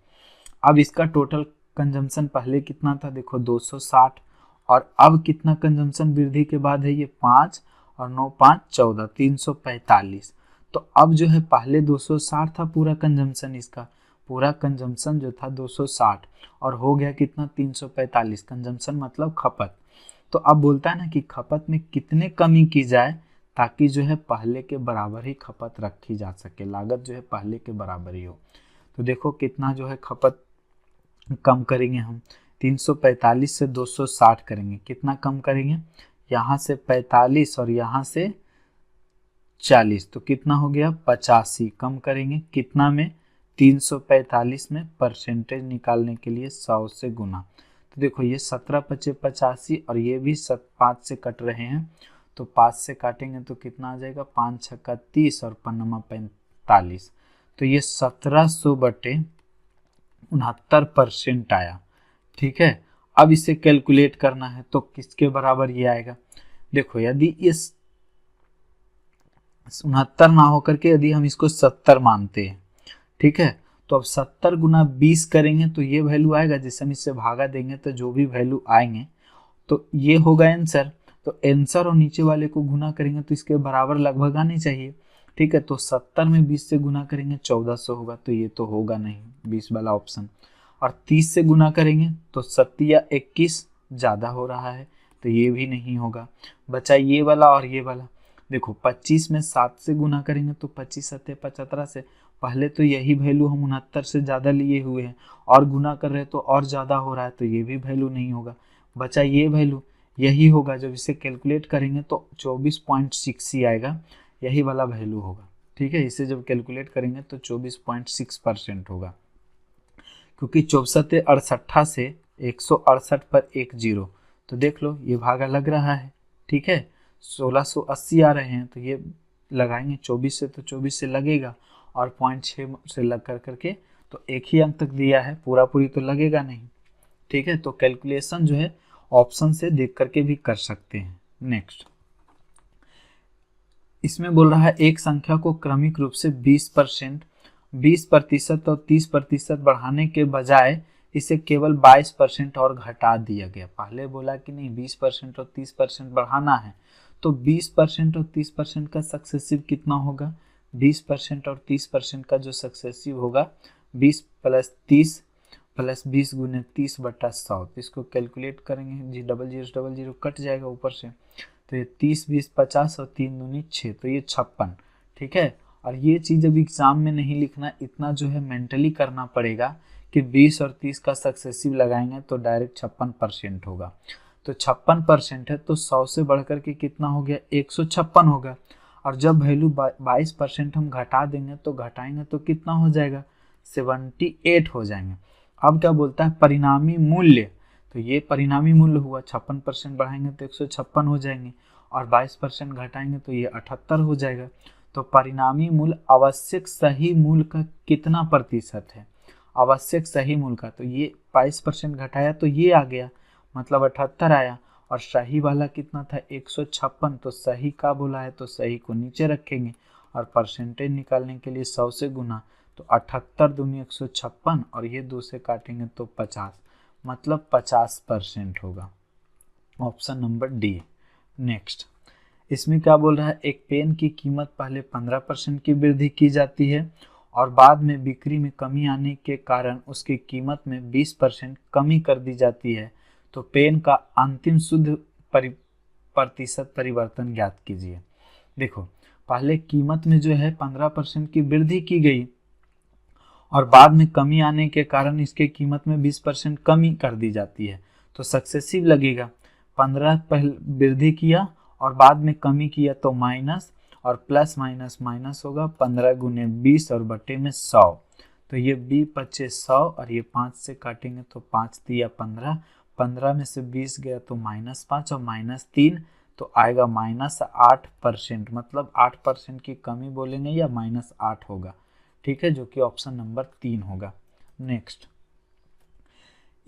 अब इसका टोटल कंजम्पशन पहले कितना था? देखो 260, और अब कितना कंजम्पशन वृद्धि के बाद है? ये 5 और 9 5 14, 345। तो अब जो है पहले 260 था पूरा कंजम्पशन, इसका पूरा कंजम्पशन जो था 260 और हो गया कितना? 345। कंजम्पशन मतलब खपत। तो अब बोलता है ना कि खपत में कितने कमी की जाए ताकि जो है पहले के बराबर ही खपत रखी जा सके, लागत जो है पहले के बराबर ही हो। तो देखो कितना जो है खपत कम करेंगे हम, 345 से 260 करेंगे, कितना कम करेंगे? यहाँ से 45 और यहाँ से 40, तो कितना हो गया? 85 कम करेंगे, कितना में? 345 में परसेंटेज निकालने के लिए 100 से गुना। तो देखो ये 17 पचे 85 और ये भी 5 से कट रहे हैं, तो 5 से काटेंगे तो कितना आ जाएगा? 5 छक्का 30 और 45, तो ये 1700 बटे 69% आया। ठीक है, अब इसे कैलकुलेट करना है तो किसके बराबर ये आएगा? देखो यदि इस 69 ना होकर के यदि हम इसको 70 मानते हैं, ठीक है, तो अब 70 गुना 20 करेंगे तो ये वैल्यू आएगा, जिसे हम इससे भागा देंगे तो जो भी वैल्यू आएंगे तो ये होगा आंसर। तो आंसर और नीचे वाले को गुना करेंगे तो इसके बराबर लगभग आनी चाहिए। ठीक है, तो 70 में 20 से गुना करेंगे 1400 होगा, तो ये तो होगा नहीं 20 वाला ऑप्शन। और 30 से गुना करेंगे तो 7 या 21 ज़्यादा हो रहा है, तो ये भी नहीं होगा। बचा ये वाला और ये वाला। देखो 25 में 7 से गुना करेंगे तो 25 सत्ते 75 से, पहले तो यही वैल्यू हम 69 से ज़्यादा लिए हुए हैं और गुना कर रहे हैं तो और ज़्यादा हो रहा है, तो ये भी वैल्यू नहीं होगा। बचा ये वैल्यू, यही होगा। जब इसे कैलकुलेट करेंगे तो 24.6 ही आएगा, यही वाला वैल्यू होगा। ठीक है, इसे जब कैलकुलेट करेंगे तो 24.6% होगा, क्योंकि 64 से 168 पर 1 0, तो देख लो ये भागा लग रहा है। ठीक है, 1680 आ रहे हैं तो ये लगाएंगे 24 से, तो 24 से लगेगा और 0.6 से लग कर करके, तो एक ही अंक तक दिया है, पूरा पूरी तो लगेगा नहीं। ठीक है, तो कैलकुलेशन जो है ऑप्शन से देख करके भी कर सकते हैं। नेक्स्ट, इसमें बोल रहा है एक संख्या को क्रमिक रूप से 20% और 30% बढ़ाने के बजाय इसे केवल 22% और घटा दिया गया। पहले बोला कि नहीं 20% और 30% बढ़ाना है, तो 20% और 30% का सक्सेसिव कितना होगा? 20% और 30% का जो सक्सेसिव होगा 20 प्लस 30 प्लस 20 गुने 30 बटा 100, तो इसको कैलकुलेट करेंगे जी, 00 कट जाएगा ऊपर से, तो ये 30 20 50 और 3 दूनी 6, तो ये 56। ठीक है, और ये चीज़ अब एग्जाम में नहीं लिखना, इतना जो है मेंटली करना पड़ेगा कि 20 और 30 का सक्सेसिव लगाएंगे तो डायरेक्ट 56% होगा। तो 56% है तो 100 से बढ़ कर के कितना हो गया? 156 होगा। और जब वैल्यू 22% हम घटा देंगे तो घटाएंगे तो कितना हो जाएगा? 78 हो जाएंगे। अब क्या बोलता है? परिणामी मूल्य, तो ये परिणामी मूल्य हुआ, 56% बढ़ाएंगे तो 156 हो जाएंगे और 22% घटाएंगे तो ये 78 हो जाएगा। तो परिणामी मूल्य आवश्यक सही मूल्य का कितना प्रतिशत है? आवश्यक सही मूल्य का, तो ये 22% घटाया तो ये आ गया, मतलब 78 आया, और सही वाला कितना था? 156, तो सही का बोला है तो सही को नीचे रखेंगे और परसेंटेज निकालने के लिए 100 से गुना, तो 78 दूनी 156 और ये 2 से काटेंगे तो 50, मतलब 50% होगा। Option number D. नेक्स्ट, इसमें क्या बोल रहा है? एक पेन की कीमत पहले 15% की वृद्धि की जाती है और बाद में बिक्री में कमी आने के कारण उसकी कीमत में 20% कमी कर दी जाती है, तो पेन का अंतिम शुद्ध प्रतिशत परिवर्तन ज्ञात कीजिए। देखो पहले कीमत में जो है 15% की वृद्धि की गई और बाद में कमी आने के कारण इसके कीमत में 20% कमी कर दी जाती है, तो सक्सेसिव लगेगा। 15 पहले वृद्धि किया और बाद में कमी किया तो माइनस, और प्लस माइनस माइनस होगा, 15 गुने 20 और बटे में 100। तो ये 20×25 100 और ये 5 से काटेंगे तो 5 तिया 15, 15 में से 20 गया तो -5 और -3, तो आएगा -8%, मतलब 8% की कमी बोलेंगे या -8 होगा। ठीक है, जो कि ऑप्शन नंबर 3 होगा। नेक्स्ट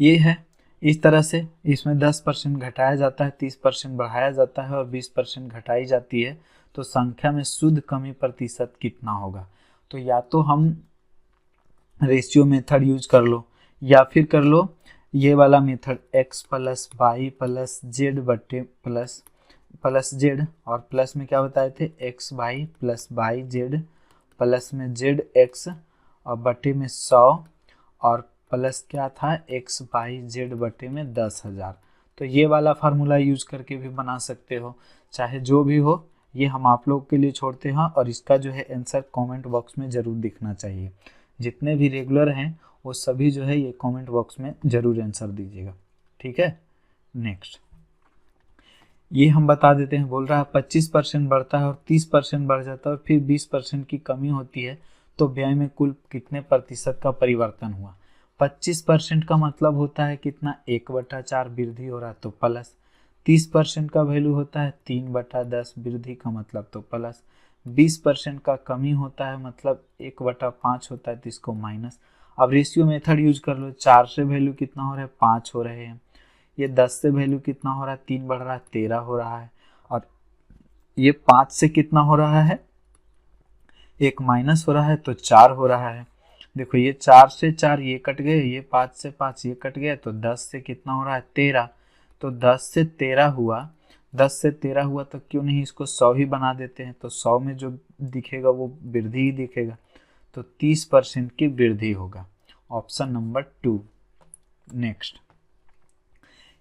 ये है, इस तरह से इसमें 10% घटाया जाता है, 30% बढ़ाया जाता है और 20% घटाई जाती है, तो संख्या में शुद्ध कमी प्रतिशत कितना होगा। तो या तो हम रेशियो मेथड यूज कर लो या फिर कर लो ये वाला method, x plus Y plus Z बटे प्लस जेड, और प्लस में क्या बताए थे X Y plus Y Z plus में जेड एक्स और बटे में 100, और प्लस क्या था एक्स वाई जेड बटे में 10,000। तो ये वाला फार्मूला यूज करके भी बना सकते हो, चाहे जो भी हो, ये हम आप लोग के लिए छोड़ते हैं। और इसका जो है आंसर कमेंट बॉक्स में ज़रूर दिखना चाहिए। जितने भी रेगुलर हैं वो सभी जो है ये कमेंट बॉक्स में ज़रूर आंसर दीजिएगा। ठीक है, नेक्स्ट ये हम बता देते हैं। बोल रहा है 25% बढ़ता है और 30% बढ़ जाता है और फिर 20% की कमी होती है, तो व्यय में कुल कितने प्रतिशत का परिवर्तन हुआ। 25% का मतलब होता है कितना, 1/4 वृद्धि हो रहा है तो प्लस। 30% का वैल्यू होता है 3/10 वृद्धि का मतलब तो प्लस। 20% का कमी होता है मतलब 1/5 होता है तो इसको माइनस। अब रेशियो मेथड यूज कर लो, 4 से वैल्यू कितना हो रहा है 5 हो रहे हैं, ये 10 से वैल्यू कितना हो रहा है 3 बढ़ रहा है 13 हो रहा है, और ये 5 से कितना हो रहा है 1 माइनस हो रहा है तो 4 हो रहा है। देखो ये 4 से 4 ये कट गए, ये 5 से 5 ये कट गए, तो 10 से कितना हो रहा है 13, तो 10 से 13 हुआ। 10 से 13 हुआ तो क्यों नहीं इसको 100 ही बना देते हैं, तो 100 में जो दिखेगा वो वृद्धि ही दिखेगा, तो 30% की वृद्धि होगा, ऑप्शन नंबर 2। नेक्स्ट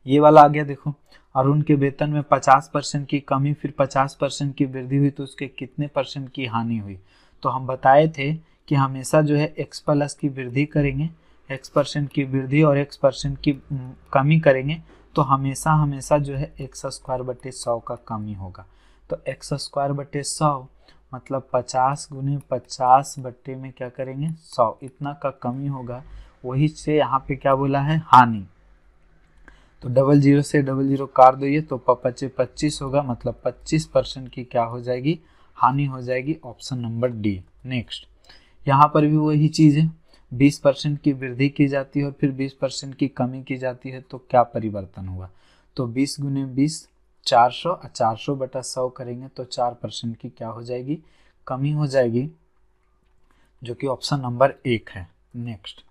ये वाला आ गया, देखो अरुण के वेतन में 50% की कमी फिर 50% की वृद्धि हुई तो उसके कितने परसेंट की हानि हुई। तो हम बताए थे कि हमेशा जो है x प्लस की वृद्धि करेंगे, x% की वृद्धि और x% की कमी करेंगे, तो हमेशा हमेशा जो है x²/100 का कमी होगा। तो x²/100 मतलब 50 गुने 50 बट्टे में क्या करेंगे 100, इतना का कमी होगा। वही से यहाँ पे क्या बोला है हानि, तो 00 से 00 काट दो, ये तो 25 होगा, मतलब 25% की क्या हो जाएगी हानि हो जाएगी, ऑप्शन नंबर डी। नेक्स्ट यहाँ पर भी वही चीज़ है, 20% की वृद्धि की जाती है और फिर 20% की कमी की जाती है, तो क्या परिवर्तन हुआ। तो 20 गुने 20 400 और 400/100 करेंगे तो 4% की क्या हो जाएगी कमी हो जाएगी, जो कि ऑप्शन नंबर 1 है। नेक्स्ट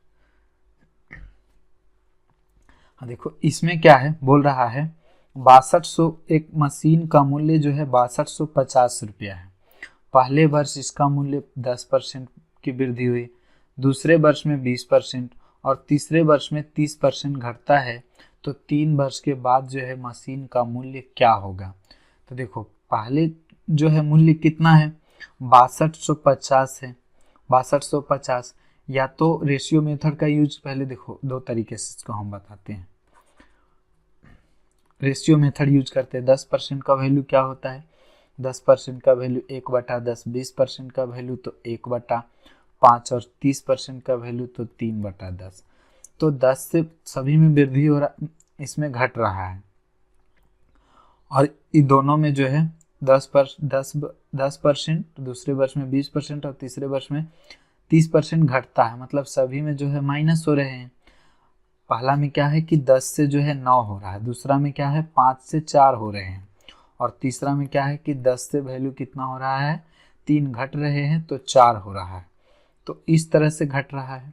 देखो इसमें क्या है, बोल रहा है 6200, एक मशीन का मूल्य जो है 6250 रुपया है। पहले वर्ष इसका मूल्य 10% की वृद्धि हुई, दूसरे वर्ष में 20% और तीसरे वर्ष में 30% घटता है, तो 3 वर्ष के बाद जो है मशीन का मूल्य क्या होगा। तो देखो पहले जो है मूल्य कितना है 6250 है, 6250, या तो रेशियो मेथड का यूज, पहले देखो दो तरीके से इसको हम बताते हैं। रेशियो मेथड यूज करते हैं, 10% का वैल्यू क्या होता है 10% का वैल्यू 1/10, 20% का वैल्यू तो 1/5 और 30% का वैल्यू तो 3/10। तो 10 से सभी में वृद्धि हो रहा, इसमें घट रहा है, और इन दोनों में जो है 10%, दूसरे वर्ष में 20% और तीसरे वर्ष में 30% घटता है, मतलब सभी में जो है माइनस हो रहे हैं। पहला में क्या है कि 10 से जो है 9 हो रहा है, दूसरा में क्या है 5 से 4 हो रहे हैं, और तीसरा में क्या है कि 10 से वैल्यू कितना हो रहा है 3 घट रहे हैं तो 4 हो रहा है। तो इस तरह से घट रहा है।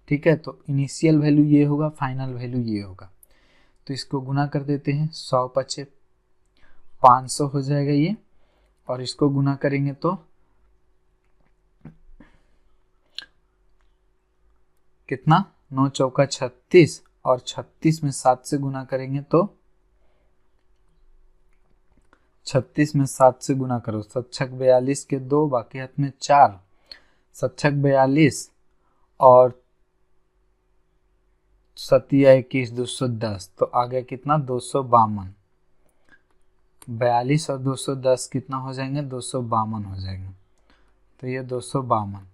ठीक है, तो इनिशियल वैल्यू ये होगा, फाइनल वैल्यू ये होगा, तो इसको गुना कर देते हैं, 100 × 500 हो जाएगा ये, और इसको गुना करेंगे तो कितना 9 चौका 36, और 36 में 7 से गुना करेंगे तो 36 में 7 से गुना करो, 7×6 42 के 2, बाकी हाथ में 4, 7×6 42 और 7 21 210, तो आ गया कितना 252। 42 और 210 कितना हो जाएंगे 252 हो जाएंगे, तो ये 252।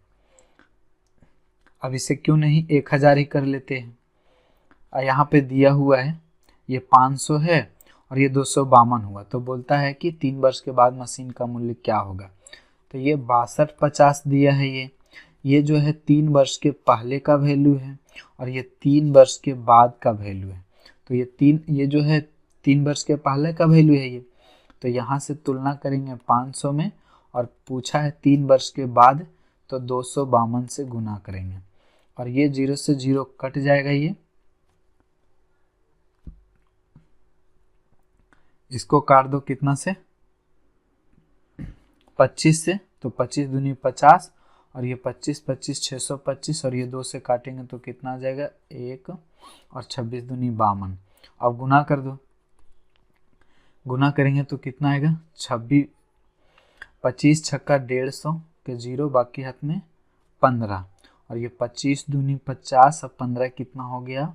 अब इसे क्यों नहीं 1000 ही कर लेते हैं। यहाँ पे दिया हुआ है ये 500 है और ये 252 हुआ, तो बोलता है कि 3 वर्ष के बाद मशीन का मूल्य क्या होगा। तो ये 6250 दिया है, ये जो है 3 वर्ष के पहले का वैल्यू है और ये 3 वर्ष के बाद का वैल्यू है। तो ये जो है 3 वर्ष के पहले का वैल्यू है ये, तो यहाँ से तुलना करेंगे 500 में और पूछा है 3 वर्ष के बाद, तो 252 से गुना करेंगे और ये 0 से 0 कट जाएगा। ये इसको काट दो कितना से 25 से, तो 25 दूनी 50 और ये 25 25 625 और ये 2 से काटेंगे तो कितना आ जाएगा 1 और 26 दूनी 52। अब गुना कर दो, गुना करेंगे तो कितना आएगा 26 25 छक्का 150 के 0 बाकी हाथ में 15 और ये 25 दूनी 50 और 15 कितना हो गया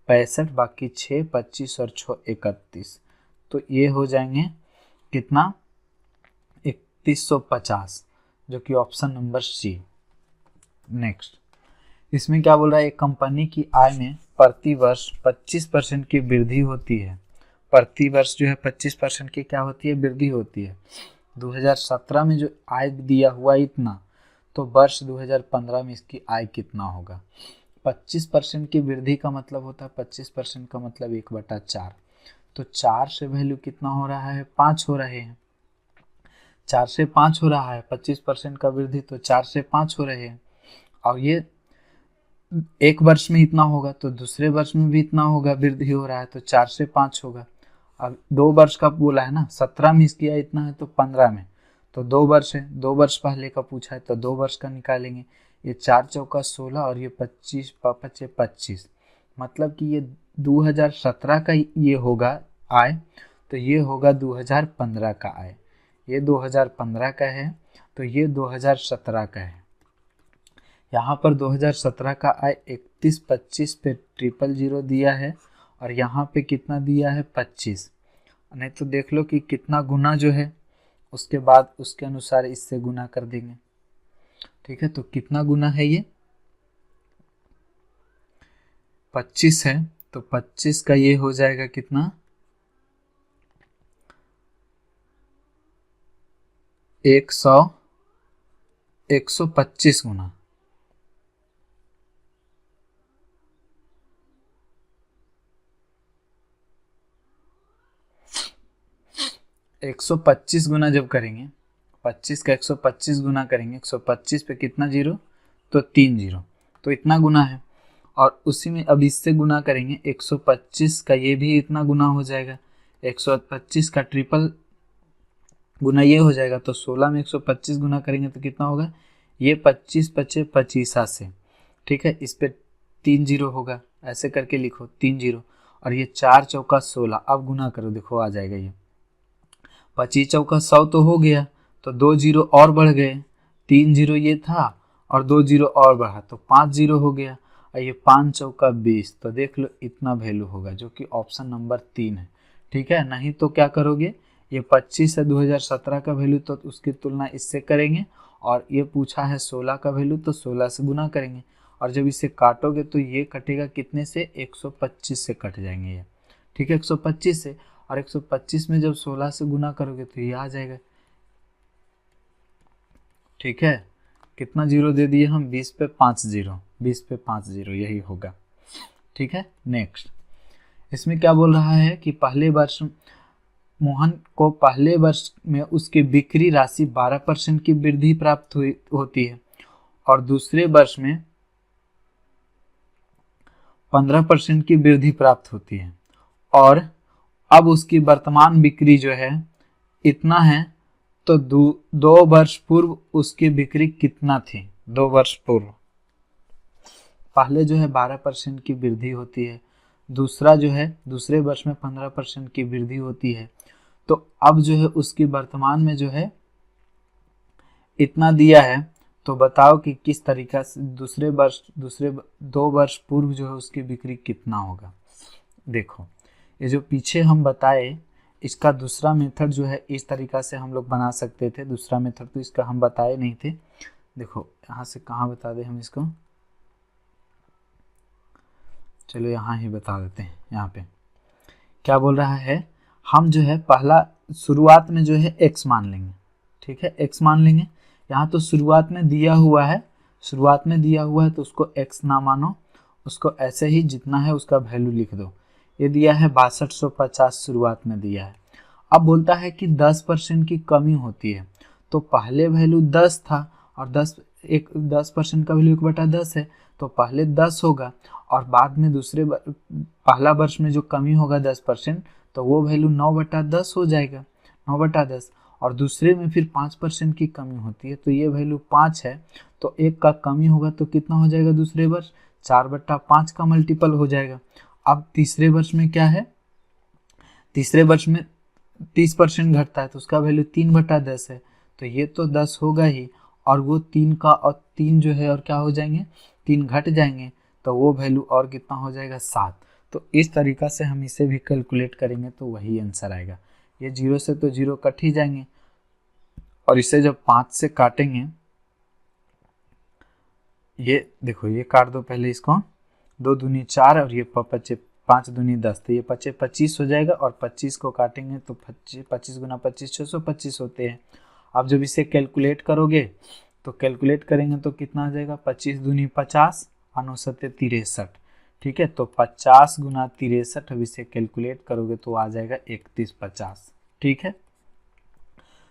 65 बाकी 6 25 और 6 31, तो ये हो जाएंगे कितना 3150, जो कि ऑप्शन नंबर सी। नेक्स्ट इसमें क्या बोल रहा है, एक कंपनी की आय में प्रति वर्ष 25% की वृद्धि होती है। प्रति वर्ष जो है 25% की क्या होती है वृद्धि होती है। 2017 में जो आय दिया हुआ इतना, तो वर्ष 2015 में इसकी आय कितना होगा। 25% की वृद्धि का मतलब होता है 25% का मतलब 1/4, तो 4 से वैल्यू कितना हो रहा है 5 हो रहे हैं, 4 से 5 हो रहा है 25% का वृद्धि, तो 4 से 5 हो रहे हैं। और ये एक वर्ष में इतना होगा तो दूसरे वर्ष में भी इतना होगा, वृद्धि हो रहा है तो 4 से 5 होगा। अब 2 वर्ष का बोला है ना, 17 में इसकी आय इतना है तो 15 में तो 2 वर्ष है, 2 वर्ष पहले का पूछा है तो 2 वर्ष का निकालेंगे। ये 4 चौका 16 और ये 25 5 25, मतलब कि ये 2017 का ये होगा आय, तो ये होगा 2015 का आय। ये 2015 का है तो ये 2017 का है। यहाँ पर 2017 का आय 3125 पे 000 दिया है और यहाँ पे कितना दिया है 25, नहीं तो देख लो कि कितना गुना जो है उसके बाद उसके अनुसार इससे गुना कर देंगे। ठीक है, तो कितना गुना है ये 25 है, तो 25 का ये हो जाएगा कितना 125 गुना। एक 125 गुना जब करेंगे, 25 का 125 गुना करेंगे, 125 पे कितना जीरो तो 3 जीरो, तो इतना गुना है। और उसी में अब इससे गुना करेंगे 125 का ये भी इतना गुना हो जाएगा, 125 का ट्रिपल गुना ये हो जाएगा, तो 16 में 125 गुना करेंगे तो कितना होगा, ये 25 25 25 से, ठीक है, इस पे 3 जीरो होगा, ऐसे करके लिखो 3 जीरो, और ये 4 चौका 16, अब गुना करो देखो आ जाएगा, ये 25 चौका 100 तो हो गया, तो 2 जीरो और बढ़ गए, 3 जीरो ये था और 2 जीरो और बढ़ा तो 5 जीरो हो गया, और ये 5 चौका 20, तो देख लो इतना वैल्यू होगा, जो कि ऑप्शन नंबर 3 है। ठीक है, नहीं तो क्या करोगे, ये 25 है 2017 का वैल्यू, तो उसकी तुलना इससे करेंगे, और ये पूछा है 16 का वैल्यू तो 16 से गुना करेंगे, और जब इसे काटोगे तो ये कटेगा कितने से, 125 से कट जाएंगे ये। ठीक है, 125 से, और 125 में जब 16 से गुना करोगे तो ये आ जाएगा। ठीक है, कितना जीरो दे दिए हम, 20 पे 5 जीरो, 20 पे 5 जीरो, यही होगा। ठीक है, नेक्स्ट इसमें क्या बोल रहा है कि पहले वर्ष मोहन को पहले वर्ष में उसकी बिक्री राशि 12% की वृद्धि प्राप्त होती है और दूसरे वर्ष में 15% की वृद्धि प्राप्त होती है, और अब उसकी वर्तमान बिक्री जो है इतना है, तो 2 वर्ष पूर्व उसकी बिक्री कितना थी। 2 वर्ष पूर्व पहले जो है 12% की वृद्धि होती है, दूसरा जो है दूसरे वर्ष में 15% की वृद्धि होती है, तो अब जो है उसकी वर्तमान में जो है इतना दिया है, तो बताओ कि किस तरीका से दूसरे 2 वर्ष पूर्व जो है उसकी बिक्री कितना होगा। देखो ये जो पीछे हम बताए इसका दूसरा मेथड जो है इस तरीका से हम लोग बना सकते थे। दूसरा मेथड तो इसका हम बताए नहीं थे। देखो यहाँ से कहाँ बता दें हम इसको, चलो यहाँ ही बता देते हैं। यहाँ पे क्या बोल रहा है, हम जो है पहला शुरुआत में जो है x मान लेंगे, ठीक है, x मान लेंगे। यहाँ तो शुरुआत में दिया हुआ है, तो उसको x ना मानो, उसको ऐसे ही जितना है उसका वैल्यू लिख दो। ये दिया है 6250 शुरुआत में दिया है। अब बोलता है कि 10% की कमी होती है, तो पहले वैल्यू 10 था और 10% का वैल्यू 1/10 है, तो पहले 10 होगा और बाद में पहला वर्ष में जो कमी होगा 10%, तो वो वैल्यू 9/10 हो जाएगा, 9/10। और दूसरे में फिर 5% की कमी होती है, तो ये वैल्यू 5 है, तो 1 का कमी होगा तो कितना हो जाएगा दूसरे वर्ष, 4/5 का मल्टीपल हो जाएगा। अब तीसरे वर्ष में क्या है, तीसरे वर्ष में 30% घटता है, तो उसका वैल्यू 3/10 है, तो ये तो 10 होगा ही, और वो 3 का और 3 जो है और क्या हो जाएंगे, 3 घट जाएंगे, तो वो वैल्यू और कितना हो जाएगा, 7। तो इस तरीका से हम इसे भी कैलकुलेट करेंगे तो वही आंसर आएगा। ये 0 से तो 0 कट ही जाएंगे, और इसे जब 5 से काटेंगे, ये देखो ये काट दो पहले इसको, 2 दूनी 4 और ये 5 दूनी 10, तो ये 25 हो जाएगा, और 25 को काटेंगे तो 25 गुना 25 625 होते हैं। अब जब इसे कैलकुलेट करोगे तो कैलकुलेट करेंगे तो कितना आ जाएगा, 25 दूनी 50 और 9 सत्ते 63, ठीक है। तो 50 गुना 63, अब इसे कैलकुलेट करोगे तो आ जाएगा 3150, ठीक है।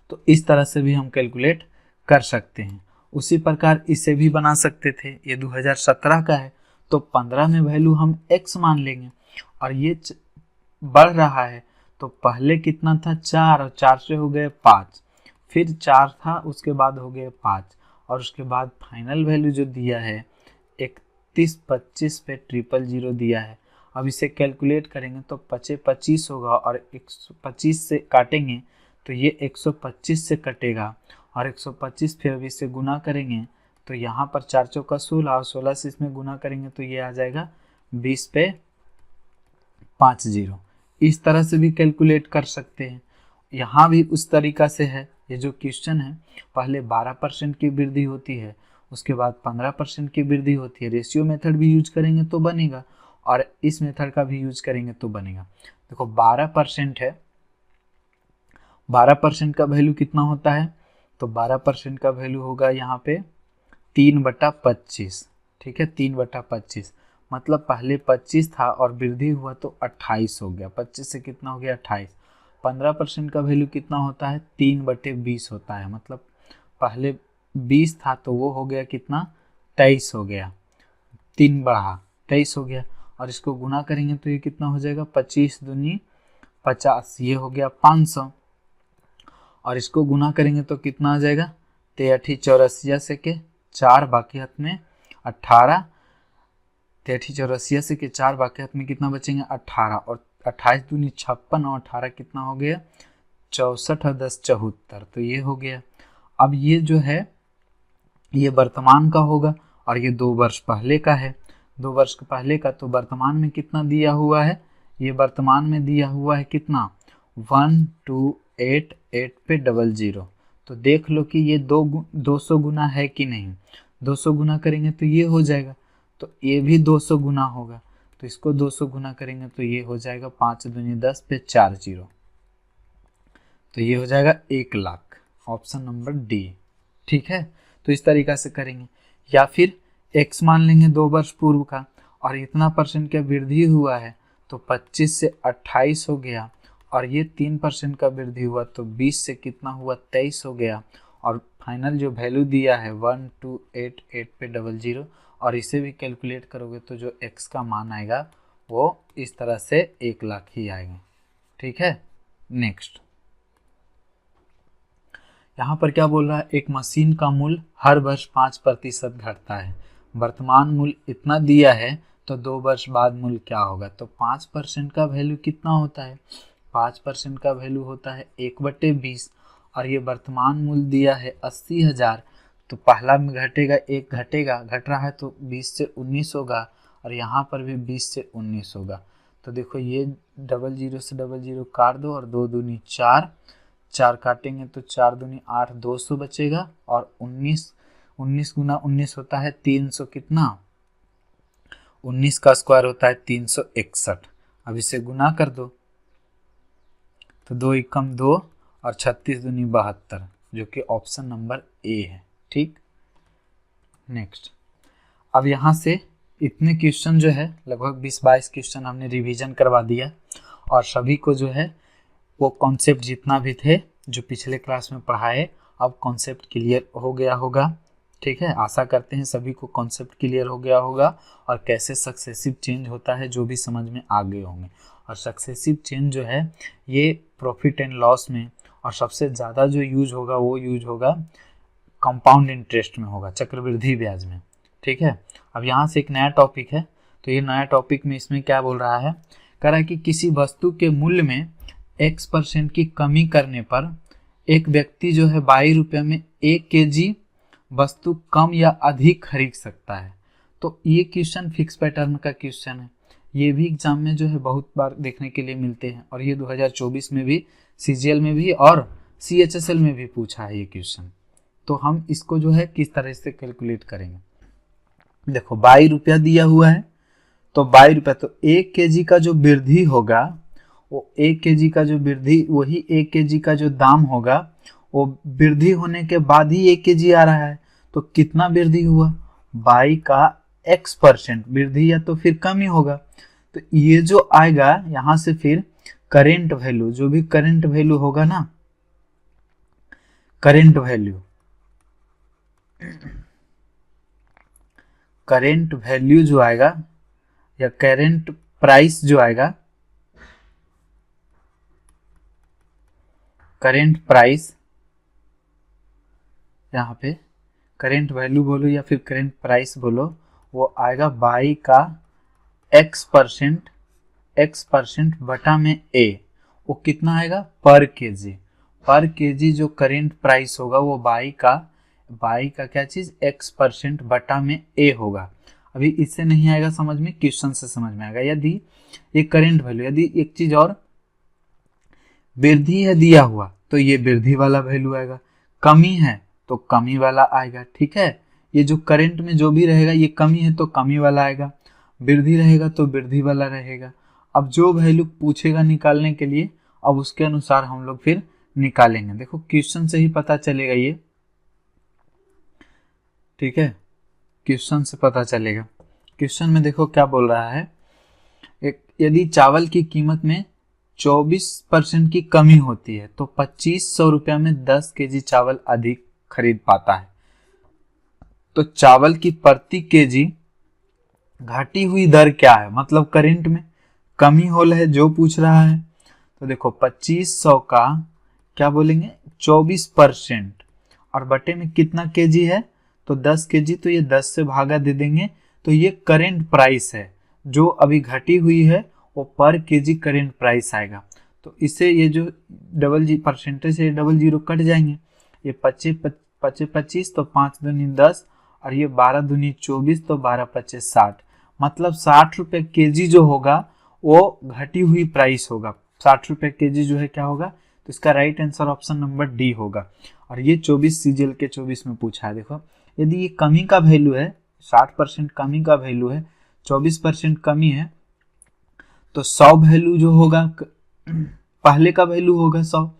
तो इस तरह से भी हम कैलकुलेट कर सकते हैं। उसी प्रकार इसे भी बना सकते थे। ये 2017 का है, तो 15 में वैल्यू हम x मान लेंगे, और ये बढ़ रहा है, तो पहले कितना था 4, और 4 से हो गए 5, फिर 4 था, उसके बाद हो गए 5, और उसके बाद फाइनल वैल्यू जो दिया है 3125 पे 000 दिया है। अब इसे कैलकुलेट करेंगे तो 25 होगा, और 125 से काटेंगे तो ये 125 से कटेगा, और 125 फिर अभी इसे गुना करेंगे तो यहाँ पर 4 चौका 16, और 16 से इसमें गुना करेंगे तो ये आ जाएगा 20 पे 50। इस तरह से भी कैलकुलेट कर सकते हैं। यहाँ भी उस तरीका से है। ये जो क्वेश्चन है, पहले 12% की वृद्धि होती है, उसके बाद 15% की वृद्धि होती है। रेशियो मेथड भी यूज करेंगे तो बनेगा, और इस मेथड का भी यूज करेंगे तो बनेगा। देखो 12% है, 12% का वैल्यू कितना होता है, तो 12% का वैल्यू होगा यहाँ पे 3/25, ठीक है, 3/25। मतलब पहले 25 था और वृद्धि हुआ तो 28 हो गया, 25 से कितना हो गया 28। 15% का वैल्यू कितना होता है, 3/20 होता है। मतलब पहले 20 था तो वो हो गया कितना, 23 हो गया, 3 बढ़ा 23 हो गया, और इसको गुना करेंगे तो ये कितना हो जाएगा, 25 दूनी 50, ये हो गया 500, और इसको गुना करेंगे तो कितना आ जाएगा, 83 84 से के 4 बाकी हाथ में 18, 83 84 से के 4 बाकी हाथ में कितना बचेंगे 18, और 28 दूनी 56, और 18 कितना हो गया 64, और 10 74, तो ये हो गया। अब ये जो है ये वर्तमान का होगा, और ये 2 वर्ष पहले का है, 2 वर्ष पहले का, तो वर्तमान में कितना दिया हुआ है, ये वर्तमान में दिया हुआ है कितना 1288 पे 00। तो देख लो कि ये 200 गुना है कि नहीं, 200 गुना करेंगे तो ये हो जाएगा, तो ये भी 200 गुना होगा, तो इसको 200 गुना करेंगे तो ये हो जाएगा 5 दूनी 10 पे 40, तो ये हो जाएगा 1 लाख, ऑप्शन नंबर डी, ठीक है। तो इस तरीका से करेंगे, या फिर x मान लेंगे 2 वर्ष पूर्व का, और इतना परसेंट का वृद्धि हुआ है तो 25 से 28 हो गया, और ये 3% का वृद्धि हुआ तो 20 से कितना हुआ 23 हो गया, और फाइनल जो वैल्यू दिया है 1288 पे 00, और इसे भी कैलकुलेट करोगे तो जो x का मान आएगा वो इस तरह से 1 लाख ही आएगा, ठीक है। नेक्स्ट यहाँ पर क्या बोल रहा है, एक मशीन का मूल्य हर वर्ष 5% घटता है, वर्तमान मूल्य इतना दिया है, तो 2 वर्ष बाद मूल्य क्या होगा। तो 5% का वैल्यू कितना होता है, 5% का वैल्यू होता है 1/20, और ये वर्तमान मूल्य दिया है 80,000, तो पहला में घटेगा, एक घटेगा, घट रहा है तो 20 से 19 होगा, और यहाँ पर भी 20 से 19 होगा। तो देखो ये 00 से 00 काट दो, और 2 दूनी 4, 4 काटेंगे तो 4 दूनी 8, 200 बचेगा, और 19 गुना 19 होता है 300, कितना 19 का स्क्वायर होता है 361। अब इसे गुना कर दो तो 2 एकम 2 और 36 दूनी 72, जो कि ऑप्शन नंबर ए है। ठीक, नेक्स्ट। अब यहाँ से इतने क्वेश्चन जो है लगभग 20-22 क्वेश्चन हमने रिवीजन करवा दिया, और सभी को जो है वो कॉन्सेप्ट जितना भी थे जो पिछले क्लास में पढ़ाए, अब कॉन्सेप्ट क्लियर हो गया होगा। ठीक है, आशा करते हैं सभी को कॉन्सेप्ट क्लियर हो गया होगा, और कैसे सक्सेसिव चेंज होता है जो भी समझ में आ गए होंगे। और सक्सेसिव चेंज जो है ये प्रॉफिट एंड लॉस में, और सबसे ज़्यादा जो यूज होगा वो यूज होगा कंपाउंड इंटरेस्ट में होगा, चक्रवृद्धि ब्याज में। ठीक है, अब यहाँ से एक नया टॉपिक है, तो ये नया टॉपिक में इसमें क्या बोल रहा है, कह रहा है कि किसी वस्तु के मूल्य में x% की कमी करने पर एक व्यक्ति जो है 22 रुपये में 1 kg वस्तु कम या अधिक खरीद सकता है। तो ये क्वेश्चन फिक्स पैटर्न का क्वेश्चन है, ये भी एग्जाम में जो है बहुत बार देखने के लिए मिलते हैं, और ये 2024 में भी CGL में भी और CHSL में भी पूछा है ये क्वेश्चन। तो हम इसको जो है किस तरह से कैलकुलेट करेंगे, देखो 22 रुपया दिया हुआ है, तो 22 रुपया, तो 1 kg का जो वृद्धि होगा वो 1 kg का जो वृद्धि, वही 1 kg का जो दाम होगा वो वृद्धि होने के बाद ही 1 kg आ रहा है। तो कितना वृद्धि हुआ, 22 का x% वृद्धि, या तो फिर कमी होगा। तो ये जो आएगा यहाँ से फिर करेंट वैल्यू, जो भी करेंट वैल्यू होगा ना, करेंट वैल्यू जो आएगा, या करेंट प्राइस जो आएगा, करेंट प्राइस, यहाँ पे करेंट वैल्यू बोलो या फिर करेंट प्राइस बोलो, वो आएगा 22 का x% बटा में a, वो कितना आएगा पर केजी जो करेंट प्राइस होगा वो 22 का क्या चीज x% बटा में a होगा। अभी इससे नहीं आएगा समझ में, क्वेश्चन से समझ में आएगा। यदि ये करेंट वैल्यू, यदि एक चीज और वृद्धि है दिया हुआ तो ये वृद्धि वाला वैल्यू आएगा, कमी है तो कमी वाला आएगा। ठीक है, ये जो करंट में जो भी रहेगा, ये कमी है तो कमी वाला आएगा, वृद्धि रहेगा तो वृद्धि वाला रहेगा। अब जो वैल्यू पूछेगा निकालने के लिए, अब उसके अनुसार हम लोग फिर निकालेंगे। देखो क्वेश्चन से ही पता चलेगा ये, ठीक है, क्वेश्चन से पता चलेगा। क्वेश्चन में देखो क्या बोल रहा है, यदि चावल की कीमत में 24% की कमी होती है तो 2500 रुपया में 10 kg चावल अधिक खरीद पाता है। तो चावल की प्रति केजी घटी हुई दर क्या है, मतलब करंट में कमी हो रहा है जो पूछ रहा है। तो देखो 2500 का क्या बोलेंगे 24%, और बटे में कितना केजी है तो 10 केजी, तो ये 10 से भागा दे देंगे, तो ये करंट प्राइस है जो अभी घटी हुई है, वो पर केजी करंट प्राइस आएगा। तो इससे ये जो परसेंटेज से डबल जीरो कट जाएंगे, ये 25 तो 5 दूनी 10, और ये 12 दूनी 24, तो 12 25 60, मतलब 60 रुपये केजी जो होगा वो घटी हुई प्राइस होगा। 60 रुपये केजी जो है क्या होगा, तो इसका right answer option number D होगा। और ये 24 CGL के 24 में पूछा है। देखो यदि ये कमी का वैल्यू है, 60% कमी का वैल्यू है, 24% कमी है, तो 100 वैल्यू जो होगा पहले का वैल्यू होगा 100,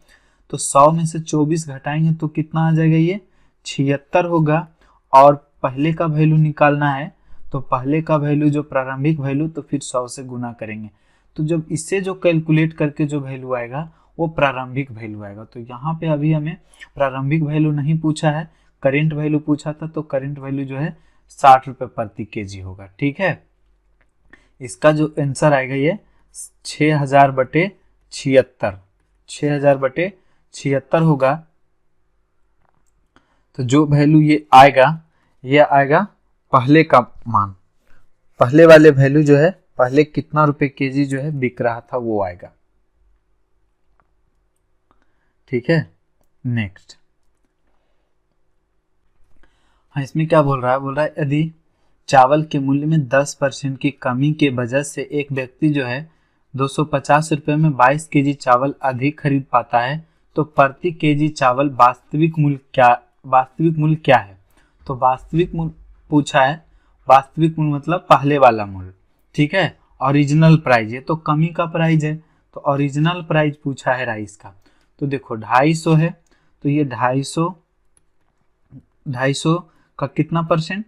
तो 100 में से 24 घटाएंगे तो कितना आ जाएगा, ये 76 होगा। और पहले का वैल्यू निकालना है तो पहले का वैल्यू जो प्रारंभिक वैल्यू, तो फिर 100 से गुना करेंगे, तो जब इससे जो कैलकुलेट करके जो वैल्यू आएगा वो प्रारंभिक वैल्यू आएगा। तो यहाँ पे अभी हमें प्रारंभिक वैल्यू नहीं पूछा है, करेंट वैल्यू पूछा था, तो करेंट वैल्यू जो है 60 रुपये प्रति केजी होगा। ठीक है, इसका जो आंसर आएगा ये 6000/76 होगा। तो जो वैल्यू ये आएगा पहले का मान, पहले वाले वैल्यू जो है, पहले कितना रुपए केजी जो है बिक रहा था वो आएगा। ठीक है, नेक्स्ट। हाँ, इसमें क्या बोल रहा है, बोल रहा है यदि चावल के मूल्य में 10% की कमी के वजह से एक व्यक्ति जो है 250 रुपये में 22 केजी चावल अधिक खरीद पाता है, तो प्रति केजी चावल वास्तविक मूल्य क्या है। तो वास्तविक मूल्य पूछा है, वास्तविक मूल्य मतलब पहले वाला मूल्य, ठीक है। ओरिजिनल प्राइस, ये तो कमी का प्राइस है, तो ओरिजिनल प्राइस पूछा है राइस का। तो देखो 250 है, तो ये 250 का कितना परसेंट,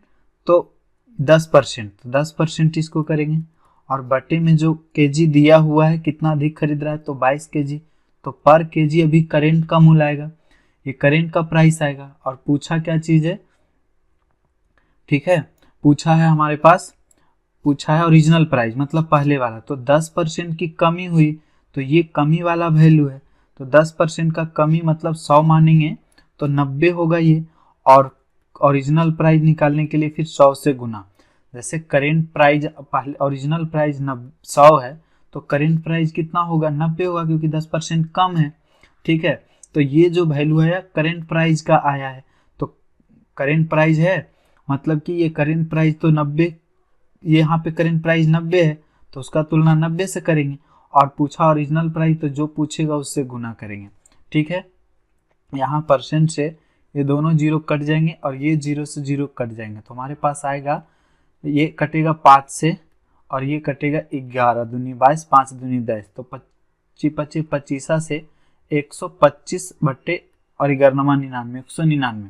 तो 10%, तो 10% इसको करेंगे, और बटे में जो केजी दिया हुआ है कितना अधिक खरीद रहा है, तो 22 केजी, तो पर केजी अभी करेंट का मूल्य आएगा, ये करेंट का प्राइस आएगा। और पूछा क्या चीज है, ठीक है, पूछा है हमारे पास, पूछा है ओरिजिनल प्राइस मतलब पहले वाला, तो 10% की कमी हुई, तो ये कमी वाला वैल्यू है, तो 10% का कमी मतलब 100 मानेंगे तो 90 होगा ये, और ओरिजिनल प्राइस निकालने के लिए फिर 100 से गुना, जैसे करेंट प्राइस पहले ओरिजिनल प्राइस 100 है, तो करेंट प्राइस कितना होगा, 90 होगा, क्योंकि 10% कम है, ठीक है। तो ये जो वैल्यू है करेंट प्राइस का आया है, तो करेंट प्राइस है मतलब कि ये करेंट प्राइस तो 90, ये यहाँ पे करेंट प्राइस 90 है, तो उसका तुलना 90 से करेंगे, और पूछा ओरिजिनल प्राइस, तो जो पूछेगा उससे गुना करेंगे, ठीक है। यहाँ परसेंट से ये दोनों जीरो कट जाएंगे और ये जीरो से जीरो कट जाएंगे, तो हमारे पास आएगा, ये कटेगा 5 से और ये कटेगा 11 दूनी 22, 5 दूनी 10, तो 25 25 से 125 बट्टे और 11 199।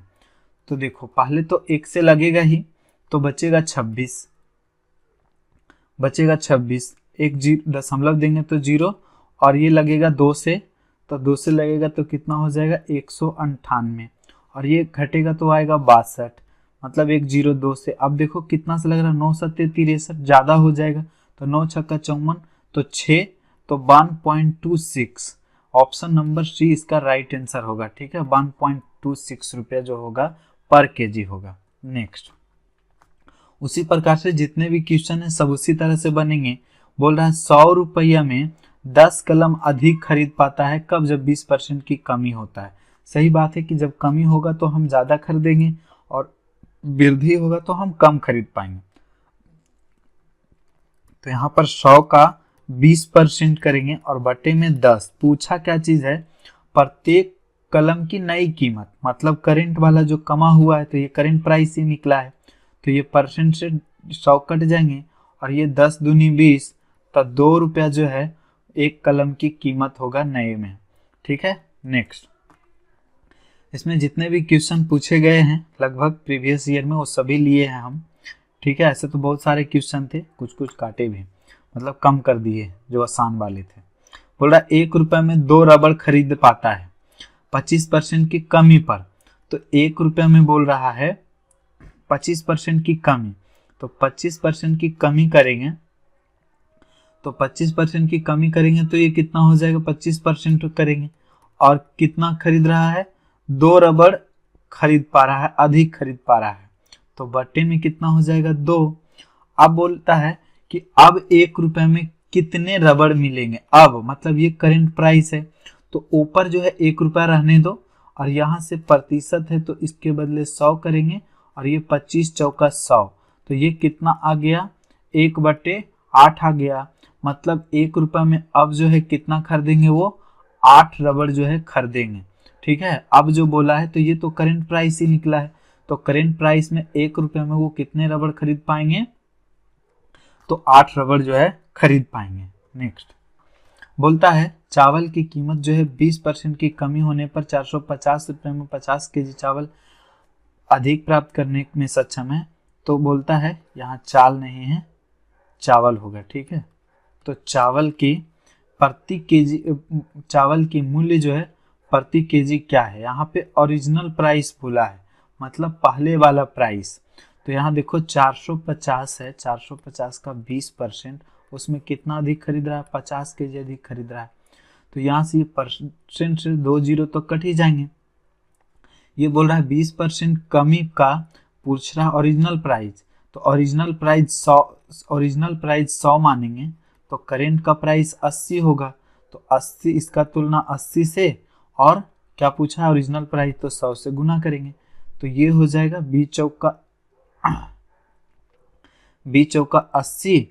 तो देखो पहले तो 1 से लगेगा ही, तो बचेगा 26, एक दशमलव देंगे तो 0, और ये लगेगा 2 से, तो 2 से लगेगा तो कितना हो जाएगा 198, और ये घटेगा तो आएगा 62, मतलब 102 से। अब देखो कितना से लग रहा है, 9 सत्ते 63, ज़्यादा हो जाएगा, तो 9 छक्का 54, तो 6, तो 1.26, ऑप्शन नंबर सी इसका राइट आंसर होगा, ठीक है। 1.26 रुपया जो होगा पर केजी होगा। नेक्स्ट, उसी प्रकार से जितने भी क्वेश्चन है सब उसी तरह से बनेंगे। बोल रहा है 100 रुपया में 10 कलम अधिक खरीद पाता है कब, जब 20% की कमी होता है। सही बात है कि जब कमी होगा तो हम ज़्यादा खरीदेंगे और वृद्धि होगा तो हम कम खरीद पाएंगे। तो यहाँ पर 100 का 20% करेंगे और बटे में 10। पूछा क्या चीज़ है, प्रत्येक कलम की नई कीमत, मतलब करंट वाला जो कमा हुआ है तो ये करंट प्राइस ही निकला है, तो ये परसेंट से 100 कट जाएंगे और ये 10 दूनी 20, तो 2 रुपया जो है एक कलम की कीमत होगा नए में, ठीक है। नेक्स्ट, इसमें जितने भी क्वेश्चन पूछे गए हैं लगभग प्रीवियस ईयर में वो सभी लिए हैं हम, ठीक है। ऐसे तो बहुत सारे क्वेश्चन थे, कुछ कुछ काटे भी, मतलब कम कर दिए जो आसान वाले थे। बोल रहा 1 रुपये में 2 रबड़ खरीद पाता है 25% की कमी पर, तो 1 रुपये में बोल रहा है 25% की कमी, तो 25% की कमी करेंगे, तो 25% की कमी करेंगे तो ये कितना हो जाएगा, 25% करेंगे और कितना खरीद रहा है, 2 रबड़ खरीद पा रहा है, अधिक खरीद पा रहा है, तो बट्टे में कितना हो जाएगा 2। अब बोलता है कि अब 1 रुपये में कितने रबड़ मिलेंगे, अब मतलब ये करंट प्राइस है, तो ऊपर जो है 1 रुपया रहने दो और यहाँ से प्रतिशत है तो इसके बदले 100 करेंगे और ये 25 चौका 100, तो ये कितना आ गया 1/8 आ गया, मतलब 1 रुपये में अब जो है कितना खरीदेंगे, वो 8 रबड़ जो है खरीदेंगे, ठीक है। अब जो बोला है तो ये तो करंट प्राइस ही निकला है, तो करंट प्राइस में 1 रुपये में वो कितने रबड़ खरीद पाएंगे, तो 8 रबड़ जो है खरीद पाएंगे। नेक्स्ट, बोलता है चावल की कीमत जो है 20% की कमी होने पर 450 रुपये में 50 केजी चावल अधिक प्राप्त करने में सक्षम है, तो बोलता है यहाँ चाल नहीं है, चावल होगा, ठीक है। तो चावल की प्रति केजी, चावल की मूल्य जो है प्रति केजी क्या है, यहाँ पे ओरिजिनल प्राइस बोला है, मतलब पहले वाला प्राइस, तो यहाँ देखो 450 है, 450 का 20%, उसमें कितना अधिक खरीद रहा है, 50 केजी अधिक खरीद रहा है, तो यहाँ से ये परसेंट से 2 जीरो तो कट ही जाएंगे। ये बोल रहा है 20% कमी का पूछ रहा है ओरिजिनल प्राइस, तो ओरिजिनल प्राइस 100 मानेंगे, तो करेंट का प्राइस 80 होगा, तो 80 इसका तुलना 80 से, और क्या पूछा है ओरिजिनल प्राइस, तो 100 से गुना करेंगे, तो ये हो जाएगा बी चौका 80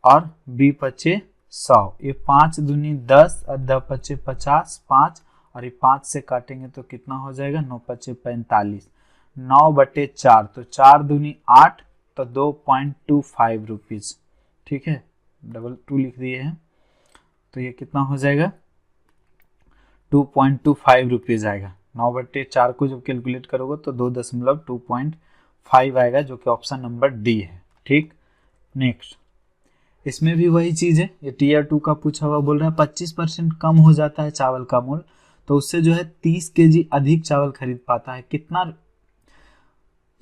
और बी पचे 100। ये 5 दूनी 10 और 10 पचे 50, 5 और ये 5 से काटेंगे तो कितना हो जाएगा, 9 पचे 45, 9/4, तो 4 दूनी 8, तो 2.25 रुपीज़। ठीक है, डबल 2 लिख दिए हैं, तो ये कितना हो जाएगा, 2.25 रुपीज़ आएगा। 9/4 को जब कैलकुलेट करोगे तो 2.5 आएगा, जो कि ऑप्शन नंबर डी है। ठीक, नेक्स्ट, इसमें भी वही चीज़ है, ये टीयर 2 का पूछा हुआ, बोल रहा है 25% कम हो जाता है चावल का मूल्य, तो उससे जो है 30 केजी अधिक चावल खरीद पाता है, कितना,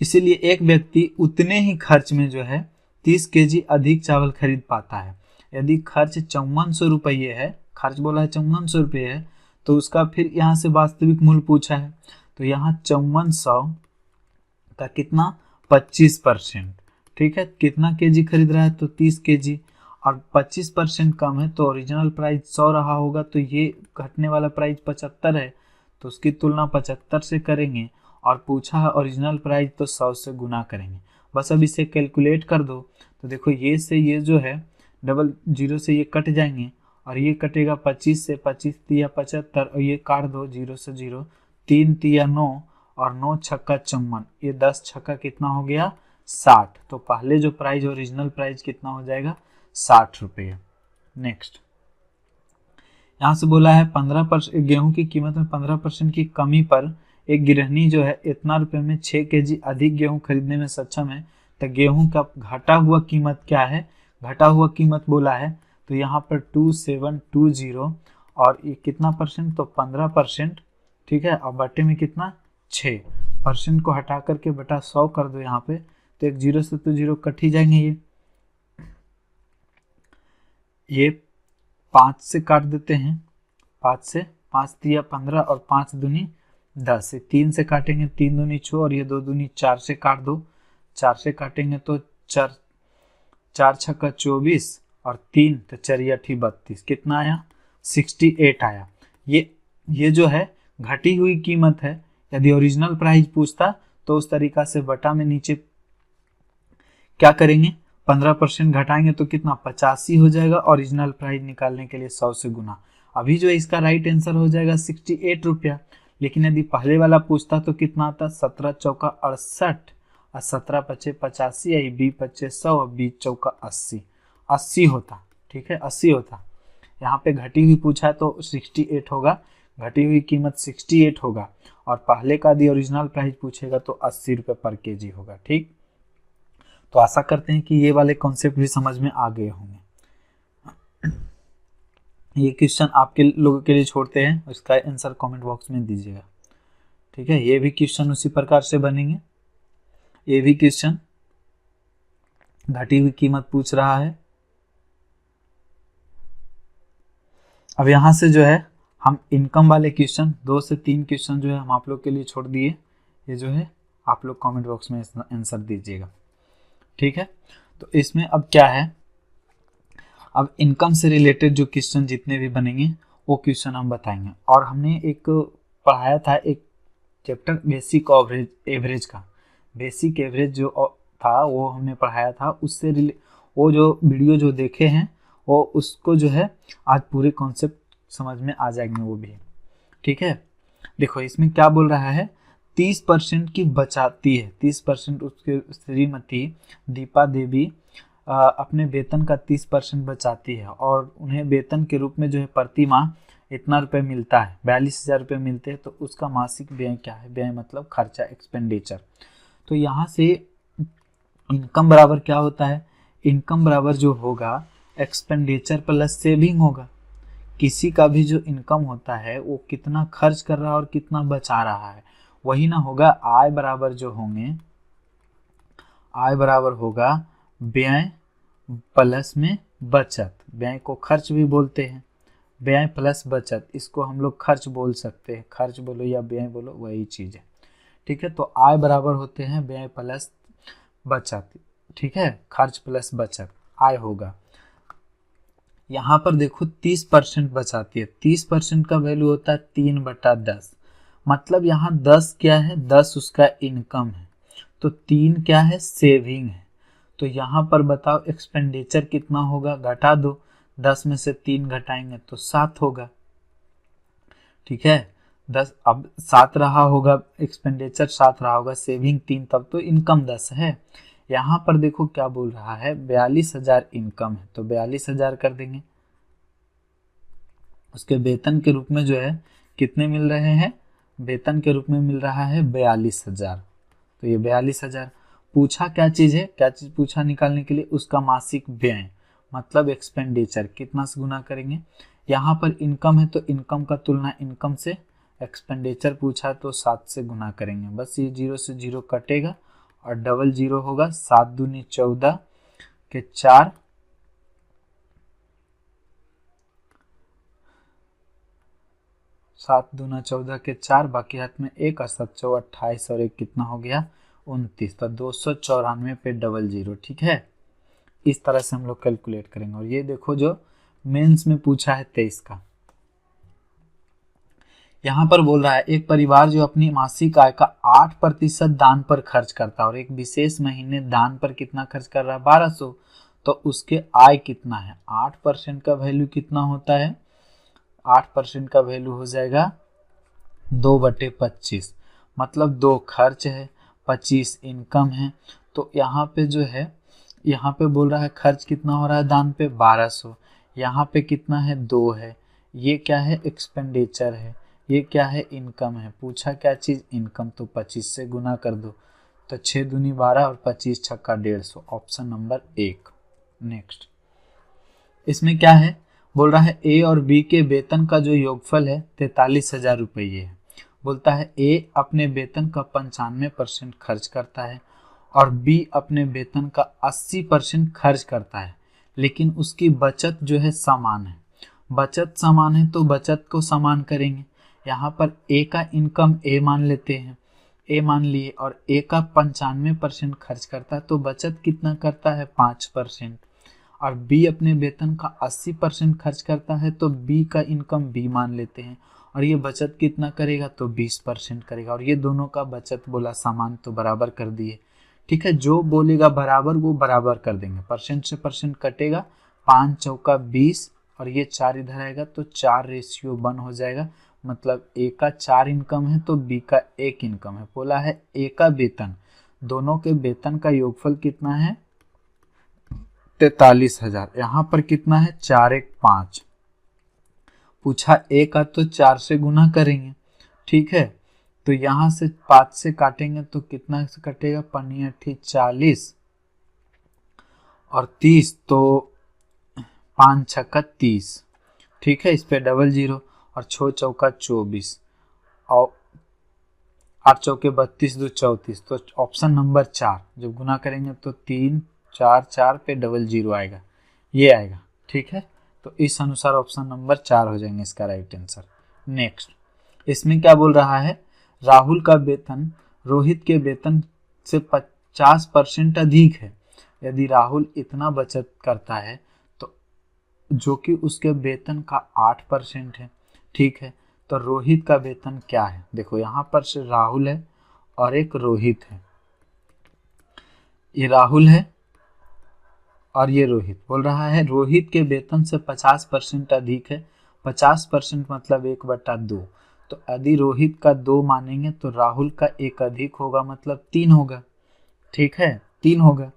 इसीलिए एक व्यक्ति उतने ही खर्च में जो है 30 केजी अधिक चावल खरीद पाता है। यदि खर्च 5400 रुपये है, खर्च बोला है 5400 रुपये है, तो उसका फिर यहाँ से वास्तविक मूल्य पूछा है, तो यहाँ 5400 का कितना, 25%। ठीक है, कितना केजी खरीद रहा है, तो 30 केजी, और 25% कम है तो ओरिजिनल प्राइस 100 रहा होगा, तो ये घटने वाला प्राइस 75 है, तो उसकी तुलना 75 से करेंगे, और पूछा है ओरिजिनल प्राइस तो 100 से गुना करेंगे। बस अब इसे कैलकुलेट कर दो, तो देखो ये से ये जो है डबल जीरो से ये कट जाएंगे, और ये कटेगा 25 से, 25 तिया 75, और ये काट दो 0 से 0, 3 तिया 9, और 9 छक्का 54, ये 10 छक्का कितना हो गया, 60। तो पहले जो प्राइस ओरिजिनल प्राइस कितना हो जाएगा, 60 रुपये। नेक्स्ट, यहाँ से बोला है 15% गेहूं की कीमत में 15% की कमी पर एक गृहिणी जो है इतना रुपये में 6 केजी अधिक गेहूं खरीदने में सक्षम है, तो गेहूं का घटा हुआ कीमत क्या है, घटा हुआ कीमत बोला है, तो यहाँ पर 2720, और ये कितना परसेंट, तो 15%। ठीक है, और बटे में कितना, 6%, को हटा करके बटा 100 कर दो यहाँ पे, तो एक 0 से तो 0 कट ही जाएंगे, ये 5 से काट देते हैं, 5 से, 5 तिया 15 और 5 दूनी 10, 3 से काटेंगे, 3 दूनी 6 और ये 2 दूनी 4 से काट दो, 4 से काटेंगे तो 4 छक्का 24 और 3 तो 4 8 32, कितना आया, 68 आया। ये जो है घटी हुई कीमत है, यदि ओरिजिनल प्राइस पूछता तो उस तरीका से बटा में नीचे क्या करेंगे, 15% घटाएंगे तो कितना, 85 हो जाएगा, ओरिजिनल प्राइस निकालने के लिए 100 से गुना। अभी जो इसका राइट आंसर हो जाएगा 68 रुपया, लेकिन यदि पहले वाला पूछता तो कितना आता, 17 चौका 68 और 17 पचे 85, आई बी पचे 100 और बी चौका 80 होता। ठीक है, 80 होता। यहाँ पे घटी हुई पूछा है तो 68 होगा, घटी हुई कीमत 68 होगा, और पहले का यदि ओरिजिनल प्राइस पूछेगा तो 80 रुपये पर केजी होगा। ठीक, तो आशा करते हैं कि ये वाले कॉन्सेप्ट भी समझ में आ गए होंगे। ये क्वेश्चन आपके लोगों के लिए छोड़ते हैं, उसका आंसर कमेंट बॉक्स में दीजिएगा। ठीक है, ये भी क्वेश्चन उसी प्रकार से बनेंगे। ये भी क्वेश्चन घटी हुई कीमत पूछ रहा है। अब यहाँ से जो है हम इनकम वाले क्वेश्चन 2 से 3 क्वेश्चन जो है हम आप लोग के लिए छोड़ दिए, ये जो है आप लोग कमेंट बॉक्स में आंसर दीजिएगा। ठीक है, तो इसमें अब क्या है, अब इनकम से रिलेटेड जो क्वेश्चन जितने भी बनेंगे वो क्वेश्चन हम बताएंगे। और हमने एक पढ़ाया था एक चैप्टर बेसिक एवरेज का, बेसिक एवरेज जो था वो हमने पढ़ाया था, उससे वो जो वीडियो जो देखे हैं वो उसको जो है आज पूरे कॉन्सेप्ट समझ में आ जाएंगे वो भी। ठीक है, देखो इसमें क्या बोल रहा है, 30% की बचाती है, 30% उसके श्रीमती दीपा देवी अपने वेतन का 30% बचाती है, और उन्हें वेतन के रूप में जो है प्रति माह इतना रुपये मिलता है, 42,000 रुपये मिलते हैं, तो उसका मासिक व्यय क्या है, व्यय मतलब खर्चा, एक्सपेंडिचर। तो यहाँ से इनकम बराबर क्या होता है, इनकम बराबर जो होगा एक्सपेंडिचर प्लस सेविंग होगा। किसी का भी जो इनकम होता है वो कितना खर्च कर रहा है और कितना बचा रहा है, वही ना होगा। आय बराबर जो होंगे, आय बराबर होगा व्यय प्लस में बचत, व्यय को खर्च भी बोलते हैं, व्यय प्लस बचत, इसको हम लोग खर्च बोल सकते हैं, खर्च बोलो या व्यय बोलो वही चीज़ है। ठीक है, तो आय बराबर होते हैं व्यय प्लस बचत। ठीक है, खर्च प्लस बचत आय होगा। यहाँ पर देखो 30% बचाती है, 30% का वैल्यू होता है 3/10, मतलब यहाँ 10 क्या है, 10 उसका इनकम है, तो 3 क्या है, सेविंग है। तो यहाँ पर बताओ एक्सपेंडिचर कितना होगा, घटा दो, 10 में से 3 घटाएंगे तो 7 होगा। ठीक है, 10 अब 7 रहा होगा, एक्सपेंडिचर 7 रहा होगा, सेविंग 3, तब तो इनकम 10 है। यहाँ पर देखो क्या बोल रहा है, 42,000 इनकम है, तो 42,000 कर देंगे। उसके वेतन के रूप में जो है कितने मिल रहे हैं, वेतन के रूप में मिल रहा है 42,000, तो ये 42,000। पूछा क्या चीज़ है, क्या चीज़ पूछा निकालने के लिए, उसका मासिक व्यय मतलब एक्सपेंडिचर, कितना से गुना करेंगे। यहाँ पर इनकम है तो इनकम का तुलना इनकम से, एक्सपेंडिचर पूछा तो 7 से गुना करेंगे, बस ये 0 से 0 कटेगा और डबल 0 होगा। 7 दूनी 14 के 4, 7 दूना 14 के 4, बाकी हाथ में 1 और 7 चौ 28 और 1 कितना हो गया 29, तो 294 पे डबल 0। ठीक है, इस तरह से हम लोग कैलकुलेट करेंगे। और ये देखो जो मेंस में पूछा है 23 का, यहाँ पर बोल रहा है एक परिवार जो अपनी मासिक आय का 8% दान पर खर्च करता है और एक विशेष महीने दान पर कितना खर्च कर रहा है 1200, तो उसके आय कितना है। 8% का वैल्यू कितना होता है, 8% का वैल्यू हो जाएगा 2/25, मतलब 2 खर्च है, 25 इनकम है। तो यहाँ पे जो है, यहाँ पे बोल रहा है खर्च कितना हो रहा है दान पे 1200, यहाँ पे कितना है 2 है, ये क्या है एक्सपेंडिचर है, ये क्या है इनकम है। पूछा क्या चीज़, इनकम, तो 25 से गुना कर दो, तो 6 दूनी 12 और 25 छक्का 150, ऑप्शन नंबर 1। नेक्स्ट, इसमें क्या है, बोल रहा है ए और बी के वेतन का जो योगफल है 43,000 रुपये है। बोलता है ए अपने वेतन का 95% खर्च करता है और बी अपने वेतन का 80% खर्च करता है, लेकिन उसकी बचत जो है समान है। बचत समान है तो बचत को समान करेंगे। यहाँ पर ए का इनकम ए मान लेते हैं, ए मान लिए, और ए का 95% खर्च करता है, तो बचत कितना करता है 5%। और बी अपने वेतन का 80% खर्च करता है, तो बी का इनकम बी मान लेते हैं, और ये बचत कितना करेगा, तो 20% करेगा। और ये दोनों का बचत बोला समान, तो बराबर कर दिए। ठीक है, जो बोलेगा बराबर वो बराबर कर देंगे, परसेंट से परसेंट कटेगा, 5 चौका 20 और ये 4 इधर आएगा, तो 4:1 हो जाएगा। मतलब ए का 4 इनकम है तो बी का 1 इनकम है। बोला है ए का वेतन, दोनों के वेतन का योगफल कितना है 43,000। यहाँ पर कितना है 4 1 5, पूछा ए का तो 4 से गुना करेंगे। ठीक है, तो यहाँ से 5 से काटेंगे तो कितना से कटेगा, 5 40 और 30, तो 5 छक्का 30। ठीक है, इस पे डबल 0 और 6 चौका 24 और 8 चौके 32 2 34, तो ऑप्शन नंबर 4 जब गुना करेंगे तो 3 4 4 पे डबल 0 आएगा, ये आएगा। ठीक है, तो इस अनुसार ऑप्शन नंबर 4 हो जाएंगे इसका राइट आंसर। नेक्स्ट, इसमें क्या बोल रहा है, राहुल का वेतन रोहित के वेतन से 50% अधिक है। यदि राहुल इतना बचत करता है तो जो कि उसके वेतन का 8% है। ठीक है, तो रोहित का वेतन क्या है, देखो यहाँ पर से राहुल है और एक रोहित है, ये राहुल है और ये रोहित। बोल रहा है रोहित के वेतन से 50% अधिक है, 50% मतलब 1/2, तो यदि रोहित का 2 मानेंगे तो राहुल का 1 अधिक होगा, मतलब 3 होगा। ठीक है, 3 होगा।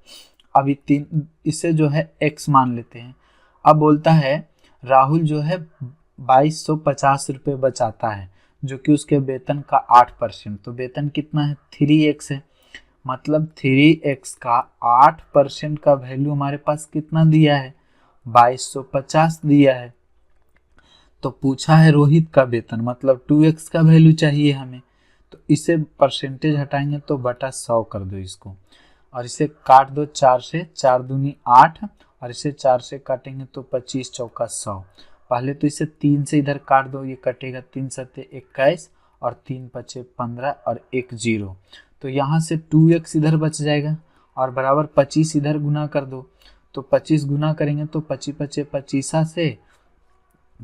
अभी 3 इसे जो है x मान लेते हैं। अब बोलता है राहुल जो है 2250 रुपये बचाता है, जो कि उसके वेतन का 8%, तो वेतन कितना है 3x है, मतलब 3x का 8% का वैल्यू हमारे पास कितना दिया है 2250 दिया है। तो पूछा है रोहित का वेतन, मतलब 2x का वैल्यू चाहिए हमें, तो इसे परसेंटेज हटाएंगे तो बटा 100 कर दो इसको, और इसे काट दो 4 से, 4 दूनी 8 और इसे 4 से काटेंगे तो 25 चौका 100। पहले तो इसे 3 से इधर काट दो, ये कटेगा 3 सत्ते 21 और 3 पचे 15 और 1 0, तो यहाँ से 2x इधर बच जाएगा और बराबर 25 इधर गुना कर दो, तो 25 गुना करेंगे तो 25 पचे 25 से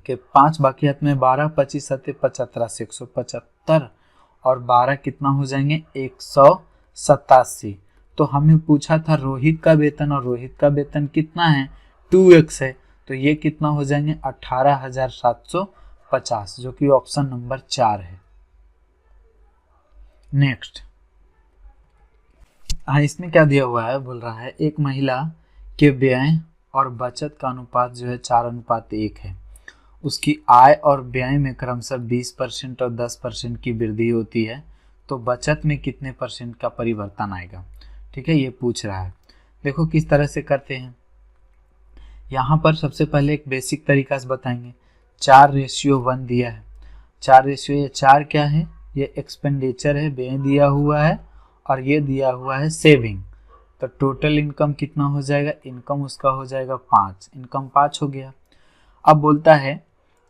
के 5 बाकी हाथ में 12, 25 सत्ते 75 से 175 और 12 कितना हो जाएंगे 187। तो हमें पूछा था रोहित का वेतन, और रोहित का वेतन कितना है 2x है, तो ये कितना हो जाएंगे 18,750, जो कि ऑप्शन नंबर 4 है। नेक्स्ट, हाँ इसमें क्या दिया हुआ है, बोल रहा है एक महिला के व्यय और बचत का अनुपात जो है 4:1 है। उसकी आय और व्यय में क्रमशः 20% और 10% की वृद्धि होती है, तो बचत में कितने % का परिवर्तन आएगा। ठीक है, ये पूछ रहा है। देखो किस तरह से करते हैं। यहाँ पर सबसे पहले एक बेसिक तरीका से बताएंगे। 4:1 दिया है। 4 क्या है, ये एक्सपेंडिचर है, व्यय दिया हुआ है, और ये दिया हुआ है सेविंग। तो टोटल इनकम कितना हो जाएगा, इनकम उसका हो जाएगा 5, इनकम 5 हो गया। अब बोलता है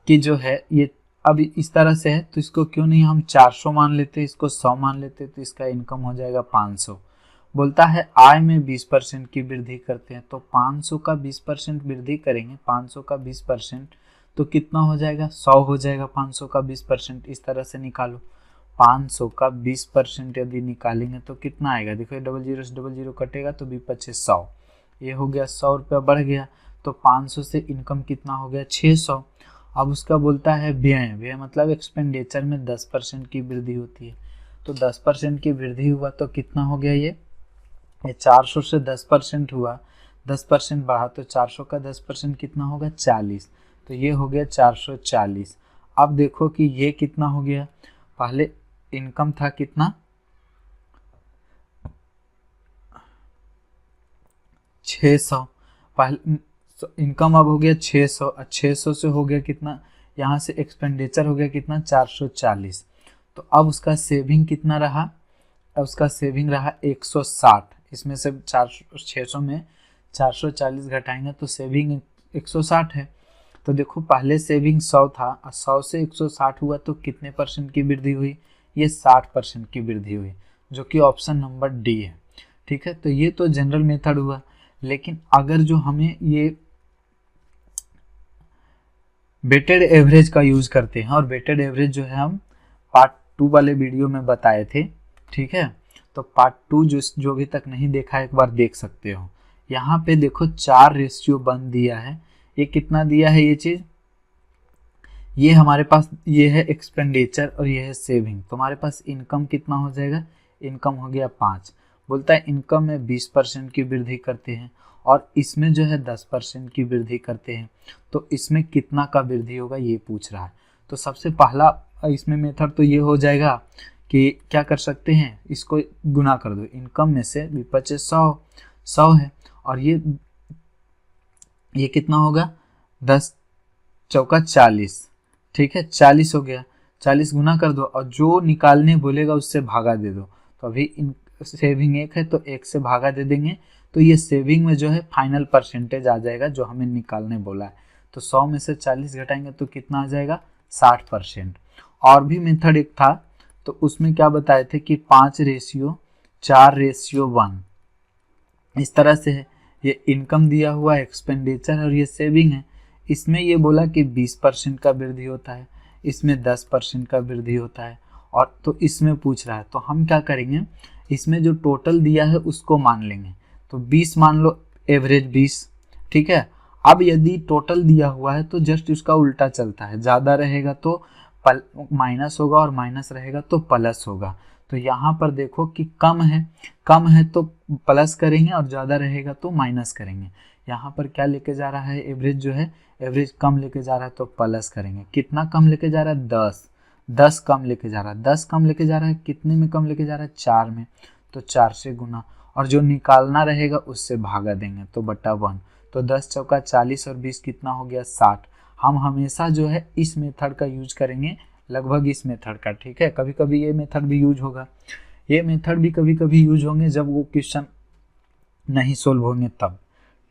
कि जो है ये अब इस तरह से है, तो इसको क्यों नहीं हम 400 मान लेते, इसको 100 मान लेते, तो इसका इनकम हो जाएगा 500। बोलता है आय में 20% की वृद्धि करते हैं, तो 500 का 20% वृद्धि करेंगे, 500 का 20%, तो कितना हो जाएगा 100 हो जाएगा। 500 का 20% इस तरह से निकालो। 500 का 20% यदि निकालेंगे तो कितना आएगा, देखो 00 से 00 कटेगा तो 20×5 100, ये हो गया 100 रुपया बढ़ गया। तो 500 से इनकम कितना हो गया 600। अब उसका बोलता है व्यय, व्यय मतलब एक्सपेंडिचर में 10% की वृद्धि होती है, तो 10% की वृद्धि हुआ तो कितना हो गया, ये 400 से 10% हुआ, 10% बढ़ा तो 400 का 10% कितना होगा 40, तो ये हो गया 440। अब देखो कि ये कितना हो गया, पहले इनकम था कितना 600, पहले इनकम अब हो गया 600, 600 से हो गया कितना, यहाँ से एक्सपेंडिचर हो गया कितना 440। तो अब उसका सेविंग कितना रहा, अब उसका सेविंग रहा 160। इसमें से 600 में 440 घटाएंगे तो सेविंग 160 है। तो देखो पहले सेविंग 100 था, 100 से 160 हुआ तो कितने % की वृद्धि हुई, ये 60% की वृद्धि हुई, जो कि ऑप्शन नंबर डी है। ठीक है, तो ये तो जनरल मेथड हुआ। लेकिन अगर जो हमें ये वेटेड एवरेज का यूज करते हैं, और वेटेड एवरेज जो है हम पार्ट 2 वाले वीडियो में बताए थे। ठीक है, तो पार्ट 2 जो भी तक नहीं देखा एक बार देख सकते हो। यहाँ पे देखो 4:1 दिया है, ये कितना दिया है, ये चीज ये हमारे पास ये है एक्सपेंडिचर और ये है सेविंग। तुम्हारे पास इनकम कितना हो जाएगा, इनकम हो गया 5। बोलता है इनकम में 20% की वृद्धि करते हैं और इसमें जो है 10% की वृद्धि करते हैं, तो इसमें कितना का वृद्धि होगा ये पूछ रहा है। तो सबसे पहला इसमें मेथड तो ये हो जाएगा कि क्या कर सकते हैं, इसको गुना कर दो, इनकम में से 100 है, और ये कितना होगा 10 चौका 40। ठीक है, 40 हो गया, 40 गुना कर दो और जो निकालने बोलेगा उससे भागा दे दो। तो अभी सेविंग 1 है तो 1 से भागा दे देंगे, तो ये सेविंग में जो है फाइनल % आ जाएगा जो हमें निकालने बोला है। तो 100 में से 40 घटाएंगे तो कितना आ जाएगा 60%। और भी मेथड एक था, तो उसमें क्या बताए थे कि 5:4:1 इस तरह से है। ये इनकम दिया हुआ एक्सपेंडिचर और ये सेविंग है। इसमें ये बोला कि 20% का वृद्धि होता है, इसमें 10% का वृद्धि होता है, और तो इसमें पूछ रहा है। तो हम क्या करेंगे, इसमें जो टोटल दिया है उसको मान लेंगे, तो 20 मान लो, एवरेज 20। ठीक है, अब यदि टोटल दिया हुआ है तो जस्ट उसका उल्टा चलता है, ज़्यादा रहेगा तो माइनस होगा और माइनस रहेगा तो प्लस होगा। तो यहाँ पर देखो कि कम है तो प्लस करेंगे और ज़्यादा रहेगा तो माइनस करेंगे। यहाँ पर क्या लेके जा रहा है, एवरेज जो है एवरेज कम लेके जा रहा है तो प्लस करेंगे। कितना कम लेके जा रहा है 10 कम लेके जा रहा है, 10 कम लेके जा रहा है, कितने में कम लेके जा रहा है 4 में, तो 4 से गुना, और जो निकालना रहेगा उससे भागा देंगे तो बटा 1। तो 10 चौका 40 और 20 कितना हो गया 60। हम हमेशा जो है इस मेथड का यूज करेंगे, लगभग इस मेथड का। ठीक है, कभी कभी ये मेथड भी यूज होगा, ये मेथड भी कभी कभी यूज होंगे जब वो क्वेश्चन नहीं सोल्व होंगे तब।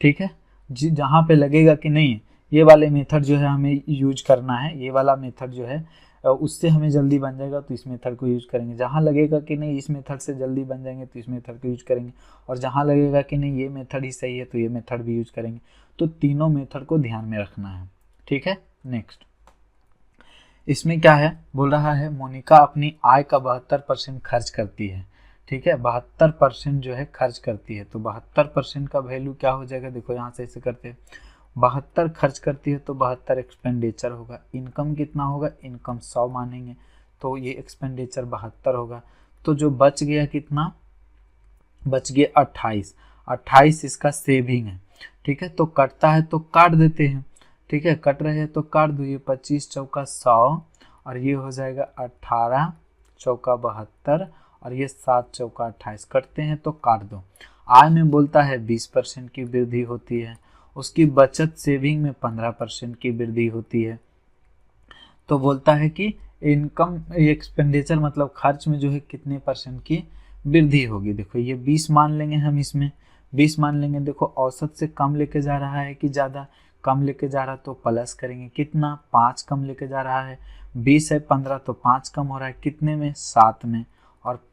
ठीक है, जहाँ पे लगेगा कि नहीं ये वाले मेथड जो है हमें यूज करना है, ये वाला मेथड जो है उससे हमें जल्दी बन जाएगा तो इस मेथड को यूज करेंगे। जहाँ लगेगा कि नहीं इस मेथड से जल्दी बन जाएंगे तो इस मेथड को यूज करेंगे, और जहाँ लगेगा कि नहीं ये मेथड ही सही है तो ये मेथड भी यूज करेंगे। तो तीनों मेथड को ध्यान में रखना है। ठीक है, नेक्स्ट इसमें क्या है, बोल रहा है मोनिका अपनी आय का 72% खर्च करती है। ठीक है, 72% जो है खर्च करती है, तो 72% का वैल्यू क्या हो जाएगा, देखो यहाँ से ऐसे करते हैं, 72 खर्च करती है तो 72 एक्सपेंडिचर होगा। इनकम कितना होगा, इनकम 100 मानेंगे, तो ये एक्सपेंडिचर 72 होगा। तो जो बच गया कितना, बच गया 28। 28 इसका सेविंग है। ठीक है, तो कटता है तो काट देते हैं। ठीक है, कट रहे हैं तो काट दो, ये 25 चौका 100 और ये हो जाएगा 18 चौका 72 और ये 7 चौका 28, कटते हैं तो काट दो। आय में बोलता है 20% की वृद्धि होती है, उसकी बचत सेविंग में 15% की वृद्धि होती है। तो बोलता है कि इनकम एक्सपेंडिचर मतलब खर्च में जो है कितने परसेंट की वृद्धि होगी। देखो ये 20 मान लेंगे हम, इसमें 20 मान लेंगे। देखो औसत से कम लेके जा रहा है कि ज़्यादा, कम लेके जा रहा है तो प्लस करेंगे, कितना 5 कम लेके जा रहा है, 20 है 15 तो 5 कम हो रहा है, कितने में 7 में। और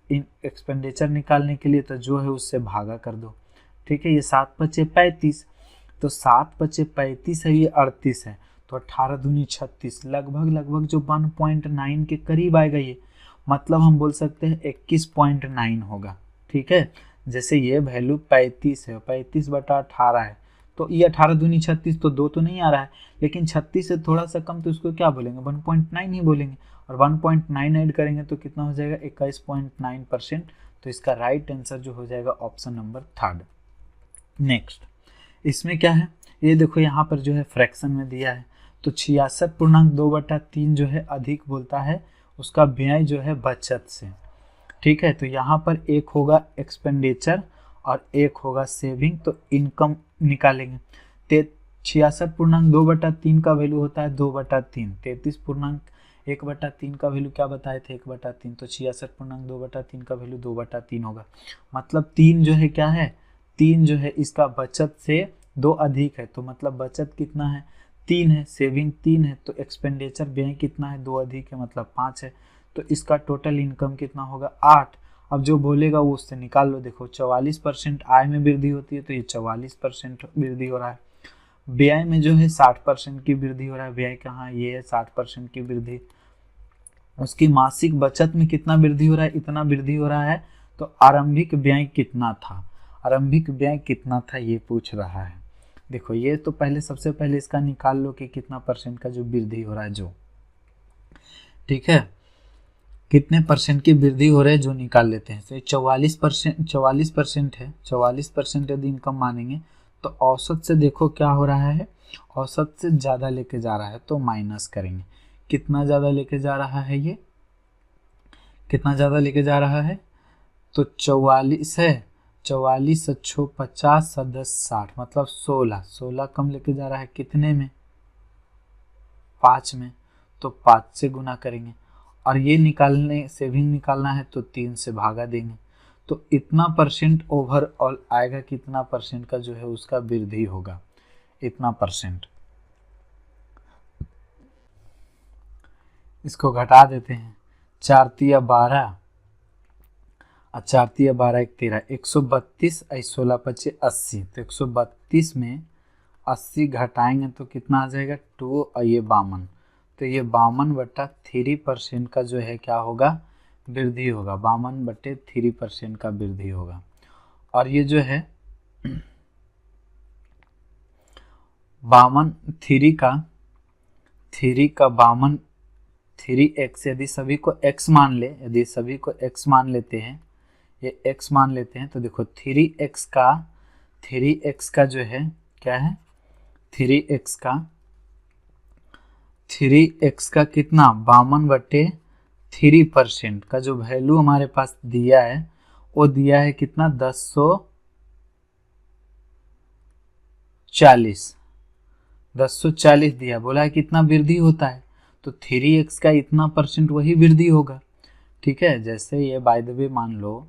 इन एक्सपेंडिचर निकालने के लिए तो जो है उससे भागा कर दो। ठीक है, ये 7 बचे 35, तो 7 बचे 35 है, ये 38 है, तो 18 दूनी 36, लगभग जो 1.9 के करीब आएगा ये, मतलब हम बोल सकते हैं 21.9 होगा। ठीक है, जैसे ये वैल्यू 35 है, 35/18 है, तो ये 18 दूनी 36, तो 2 तो नहीं आ रहा है, लेकिन 36 से थोड़ा सा कम तो इसको क्या बोलेंगे, 1.9 ही बोलेंगे, और 1.9 ऐड करेंगे तो कितना हो जाएगा 21.9%। तो इसका राइट आंसर जो हो जाएगा ऑप्शन नंबर 3। नेक्स्ट, इसमें क्या है, ये देखो यहाँ पर जो है फ्रैक्शन में दिया है, तो 66.2/3 जो है अधिक बोलता है उसका व्यय जो है बचत से। ठीक है, तो यहाँ पर एक होगा एक्सपेंडिचर और एक होगा सेविंग, तो इनकम निकालेंगे। 66.2/3 का वैल्यू होता है 2/3, 33.1/3 का वैल्यू क्या बताए थे 1/3, तो 66.2/3 का वैल्यू 2/3 होगा। मतलब 3 जो है क्या है, 3 जो है इसका बचत से 2 अधिक है, तो मतलब बचत कितना है 3 है, सेविंग 3 है, तो एक्सपेंडिचर व्यय कितना है 2 अधिक है, मतलब 5 है, तो इसका टोटल इनकम कितना होगा 8। अब जो बोलेगा वो उससे निकाल लो। देखो 44% आय में वृद्धि होती है, तो ये 44% वृद्धि हो रहा है। व्यय में जो है 60% की वृद्धि हो रहा है, व्यय कहाँ, ये है 60% की वृद्धि। उसकी मासिक बचत में कितना वृद्धि हो रहा है, इतना वृद्धि हो रहा है, तो आरंभिक व्यय कितना था, आरंभिक व्यय कितना था ये पूछ रहा है। देखो ये तो पहले सबसे पहले इसका निकाल लो कि कितना परसेंट का जो वृद्धि हो रहा है जो, ठीक है, कितने परसेंट की वृद्धि हो रही है जो निकाल लेते हैं। तो 44% है, 44% यदि इनकम मानेंगे तो औसत से देखो क्या हो रहा है, औसत से ज़्यादा लेके जा रहा है तो माइनस करेंगे। कितना ज़्यादा लेके जा रहा है, ये कितना ज़्यादा लेके जा रहा है, तो 44 है, 44 अच्छो 50 10 60, मतलब 16 कम लेके जा रहा है, कितने में 5 में, तो 5 से गुना करेंगे। और ये निकालने सेविंग निकालना है तो 3 से भागा देंगे, तो इतना परसेंट ओवरऑल आएगा, कितना परसेंट का जो है उसका वृद्धि होगा, इतना परसेंट। इसको घटा देते हैं, 4 तिया 12 और 4 तिया 12 1 13, 132 और 16 पचे 80, तो 132 में 80 घटाएंगे तो कितना आ जाएगा 2 और ये 52, तो ये 52/3% का जो है क्या होगा वृद्धि होगा, 52/3% का वृद्धि होगा। और ये जो है 52 3 का 52 3x, यदि सभी को x मान ले, यदि सभी को x मान लेते हैं, ये x मान लेते हैं, तो देखो 3x का जो है क्या है, 3x का कितना 52/3% का जो वैल्यू हमारे पास दिया है वो दिया है कितना 1040 दिया, बोला है कितना वृद्धि होता है, तो 3x का इतना परसेंट वही वृद्धि होगा। ठीक है, जैसे ये बाय द वे मान लो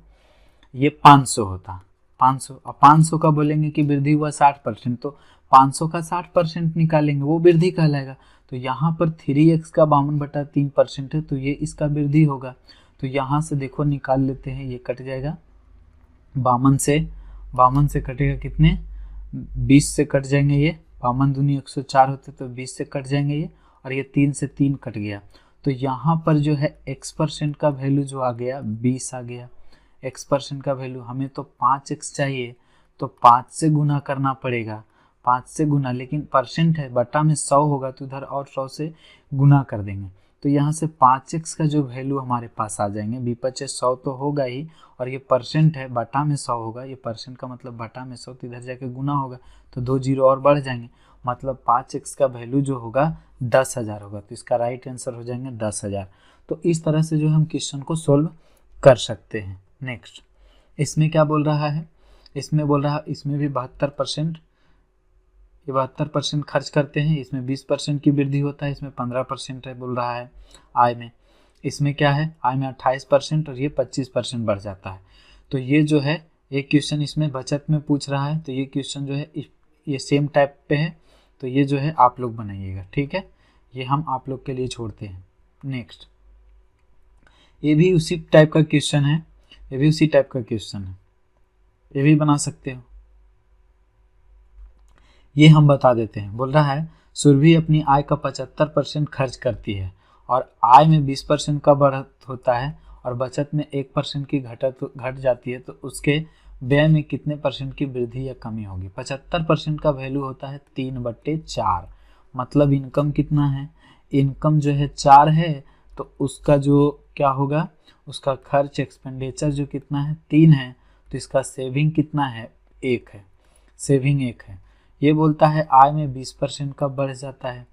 ये 500 होता, 500 का बोलेंगे कि वृद्धि हुआ 60%, तो 500 का 60% निकालेंगे वो वृद्धि कहलाएगा। तो यहाँ पर 3x का 52/3% है, तो ये इसका वृद्धि होगा। तो यहाँ से देखो निकाल लेते हैं, ये कट जाएगा 52 से कटेगा कितने 20 से कट जाएंगे, ये 52 दूनी 104 होते तो 20 से कट जाएंगे ये, और ये 3 से 3 कट गया, तो यहाँ पर जो है x% का वैल्यू जो आ गया 20 आ गया। x% का वैल्यू हमें तो 5x चाहिए, तो 5 से गुना करना पड़ेगा, 5 से गुना, लेकिन परसेंट है, बटा में 100 होगा तो इधर और 100 से गुना कर देंगे, तो यहाँ से 5x का जो वैल्यू हमारे पास आ जाएंगे, 2×5=100 तो होगा ही, और ये परसेंट है, बटा में 100 होगा, ये परसेंट का मतलब बटा में 100, तो इधर जाके गुना होगा तो 2 जीरो और बढ़ जाएंगे, मतलब 5x का वैल्यू जो होगा 10,000 होगा, तो इसका राइट आंसर हो जाएंगे 10,000। तो इस तरह से जो हम क्वेश्चन को सोल्व कर सकते हैं। नेक्स्ट, इसमें क्या बोल रहा है, इसमें बोल रहा है इसमें भी 72%, ये 72% खर्च करते हैं, इसमें 20% की वृद्धि होता है, इसमें 15% है बोल रहा है आय में। इसमें क्या है, आय में 28% और ये 25% बढ़ जाता है। तो ये जो है एक क्वेश्चन इसमें बचत में पूछ रहा है, तो ये क्वेश्चन जो है ये सेम टाइप पे है, तो ये जो है आप लोग बनाइएगा, ठीक है, ये हम आप लोग के लिए छोड़ते हैं। नेक्स्ट, ये भी उसी टाइप का क्वेश्चन है, ये भी उसी टाइप का क्वेश्चन है, ये भी बना सकते हो। ये हम बता देते हैं, बोल रहा है सुरभि अपनी आय का 75% खर्च करती है और आय में 20% का बढ़त होता है और बचत में 1% की घट जाती है, तो उसके व्यय में कितने परसेंट की वृद्धि या कमी होगी। 75% का वैल्यू होता है 3/4, मतलब इनकम कितना है, इनकम जो है 4 है, तो उसका जो क्या होगा, उसका खर्च एक्सपेंडिचर जो कितना है 3 है, तो इसका सेविंग कितना है 1 है, सेविंग 1 है। ये बोलता है आय में 20% का बढ़ जाता है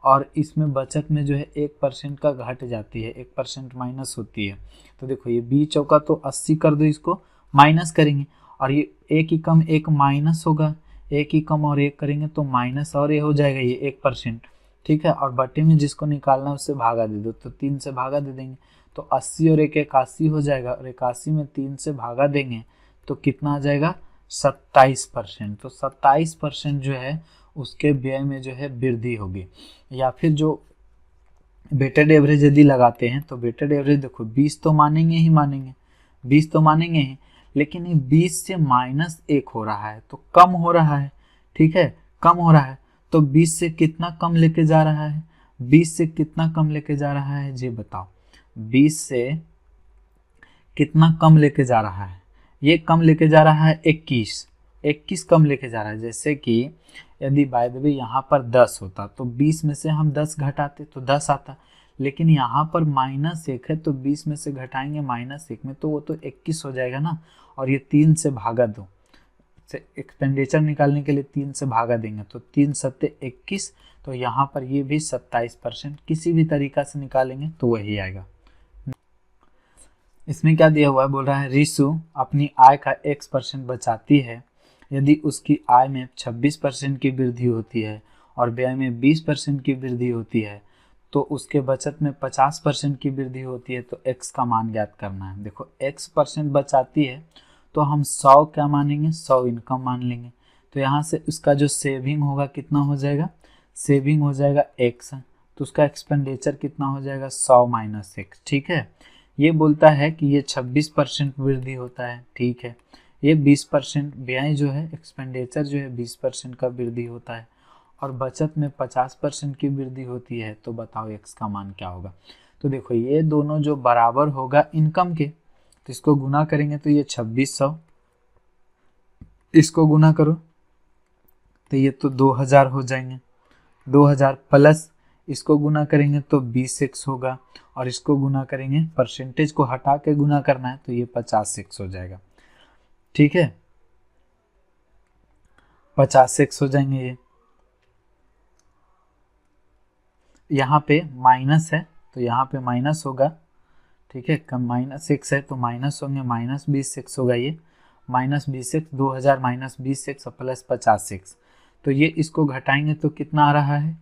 और इसमें बचत में जो है 1% का घट जाती है, 1% माइनस होती है। तो देखो ये 20 चौका तो 80 कर दो, इसको माइनस करेंगे और ये एक ही कम एक माइनस होगा, एक ही कम और एक करेंगे तो माइनस और ये हो जाएगा ये 1%, ठीक है, और बटे में जिसको निकालना है उससे भागा दे दो, तो 3 से भागा दे देंगे, तो 80 और 1 81 हो जाएगा, और 81 में 3 से भागा देंगे तो कितना आ जाएगा 27%। तो 27% जो है उसके व्यय में जो है वृद्धि होगी। या फिर जो वेटेड एवरेज यदि लगाते हैं तो वेटेड एवरेज देखो 20 तो मानेंगे ही मानेंगे, 20 तो मानेंगे ही, लेकिन ये 20 से -1 हो रहा है तो कम हो रहा है, ठीक है, कम हो रहा है, तो 20 से कितना कम लेके जा रहा है, 20 से कितना कम लेके जा रहा है जी बताओ, 20 से कितना कम लेके जा रहा है, ये कम लेके जा रहा है 21 कम लेके जा रहा है। जैसे कि यदि बाय द वे यहाँ पर 10 होता तो 20 में से हम 10 घटाते तो 10 आता, लेकिन यहाँ पर -1 है तो 20 में से घटाएंगे -1 में तो वो तो 21 हो जाएगा ना, और ये 3 से भागा दो, एक्सपेंडिचर निकालने के लिए 3 से भागा देंगे तो 3 सत्ते 21, तो यहाँ पर ये भी 27%, किसी भी तरीका से निकालेंगे तो वही आएगा। इसमें क्या दिया हुआ है, बोल रहा है रिशु अपनी आय का x% बचाती है, यदि उसकी आय में 26% की वृद्धि होती है और व्यय में 20% की वृद्धि होती है, तो उसके बचत में 50% की वृद्धि होती है, तो x का मान ज्ञात करना है। देखो x% बचाती है तो हम 100 क्या मानेंगे, 100 इनकम मान लेंगे, तो यहाँ से उसका जो सेविंग होगा कितना हो जाएगा, सेविंग हो जाएगा x, तो उसका एक्सपेंडिचर कितना हो जाएगा 100 - x, ठीक है। ये बोलता है कि ये 26% वृद्धि होता है, ठीक है, ये 20% व्यय जो है एक्सपेंडिचर जो है 20% का वृद्धि होता है और बचत में 50% की वृद्धि होती है, तो बताओ x का मान क्या होगा। तो देखो ये दोनों जो बराबर होगा इनकम के, तो इसको गुना करेंगे तो ये 2600, इसको गुना करो तो ये तो 2000 हो जाएंगे, 2000 प्लस इसको गुना करेंगे तो 20x होगा, और इसको गुना करेंगे, परसेंटेज को हटा के गुना करना है तो ये 50x हो जाएगा, ठीक है, 50x हो जाएंगे। ये यहाँ पे माइनस है तो यहाँ पे माइनस होगा, ठीक है, कम -x है तो माइनस होंगे, -20x होगा, ये -20x, 2000 -20x और प्लस 50x, तो ये इसको घटाएंगे तो कितना आ रहा है,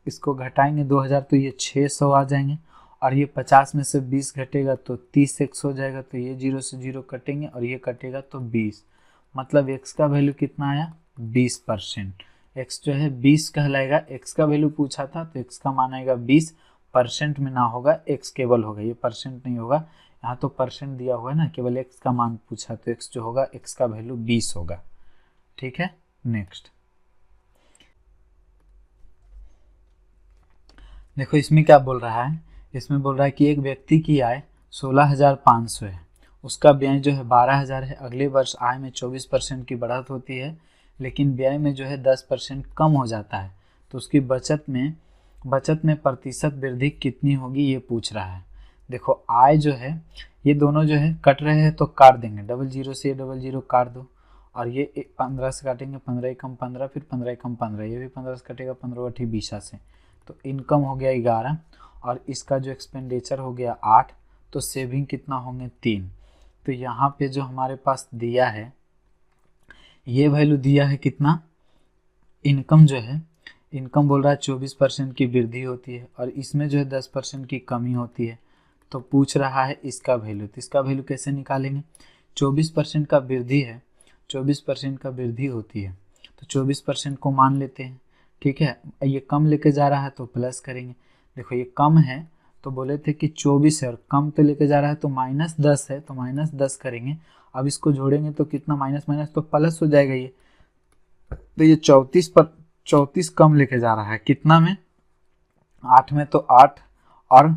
इसको घटाएंगे 2000 तो ये 600 आ जाएंगे, और ये 50 में से 20 घटेगा तो 30x हो जाएगा, तो ये 0 से 0 कटेंगे और ये कटेगा तो 20, मतलब x का वैल्यू कितना आया 20%, x जो है 20 कहलाएगा, x का वैल्यू पूछा था तो x का मान आएगा 20%, में ना होगा x केवल होगा, ये परसेंट नहीं होगा, यहाँ तो परसेंट दिया हुआ है ना, केवल x का मान पूछा तो x जो होगा x का वैल्यू 20 होगा, ठीक है। नेक्स्ट, देखो इसमें क्या बोल रहा है, इसमें बोल रहा है कि एक व्यक्ति की आय 16,500 है, उसका व्यय जो है 12,000 है। अगले वर्ष आय में 24% की बढ़त होती है, लेकिन व्यय में जो है 10% कम हो जाता है, तो उसकी बचत में प्रतिशत वृद्धि कितनी होगी ये पूछ रहा है। देखो आय जो है ये दोनों जो है कट रहे हैं तो काट देंगे, डबल जीरो से डबल जीरो काट दो, और ये 15 से काटेंगे, 15 कम 15, फिर 15 कम 15, ये भी 15 से कटेगा, 15 अठी 20 से, तो इनकम हो गया 11 और इसका जो एक्सपेंडिचर हो गया 8, तो सेविंग कितना होंगे 3। तो यहाँ पे जो हमारे पास दिया है ये वैल्यू दिया है कितना, इनकम जो है, इनकम बोल रहा है 24% की वृद्धि होती है और इसमें जो है 10% की कमी होती है, तो पूछ रहा है इसका वैल्यू। तो इसका वैल्यू कैसे निकालेंगे, 24% का वृद्धि है, 24% का वृद्धि होती है, तो 24% को मान लेते हैं, ठीक है। ये कम लेके जा रहा है तो प्लस करेंगे। देखो ये कम है तो बोले थे कि 24 है और कम तो लेके जा रहा है तो -10 है, तो -10 करेंगे। अब इसको जोड़ेंगे तो कितना, माइनस माइनस तो प्लस हो जाएगा ये, तो ये 34 कम लेके जा रहा है, कितना में 8 में, तो 8, और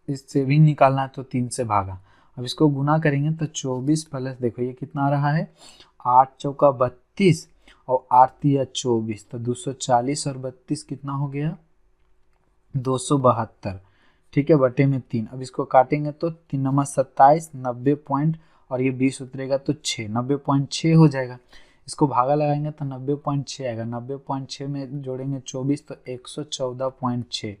इस सेविंग निकालना है तो 3 से भागा। अब इसको गुना करेंगे तो 24 प्लस, देखो ये कितना आ रहा है, 8 चौका 32 और 8 तिया 24, तो 240 और 32 कितना हो गया 272, ठीक है, बटे में 3। अब इसको काटेंगे तो 3 नंबर 27, 90 पॉइंट और ये 20 उतरेगा तो 6, 90.6 हो जाएगा। इसको भागा लगाएंगे तो 90.6 आएगा, 90.6 में जोड़ेंगे 24 तो 114.6,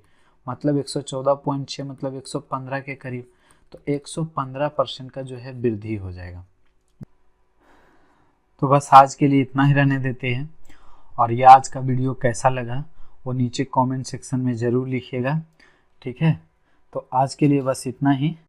मतलब 114.6 मतलब 115 के करीब, तो 115% का जो है वृद्धि हो जाएगा। तो बस आज के लिए इतना ही रहने देते हैं, और ये आज का वीडियो कैसा लगा वो नीचे कमेंट सेक्शन में ज़रूर लिखिएगा, ठीक है। तो आज के लिए बस इतना ही।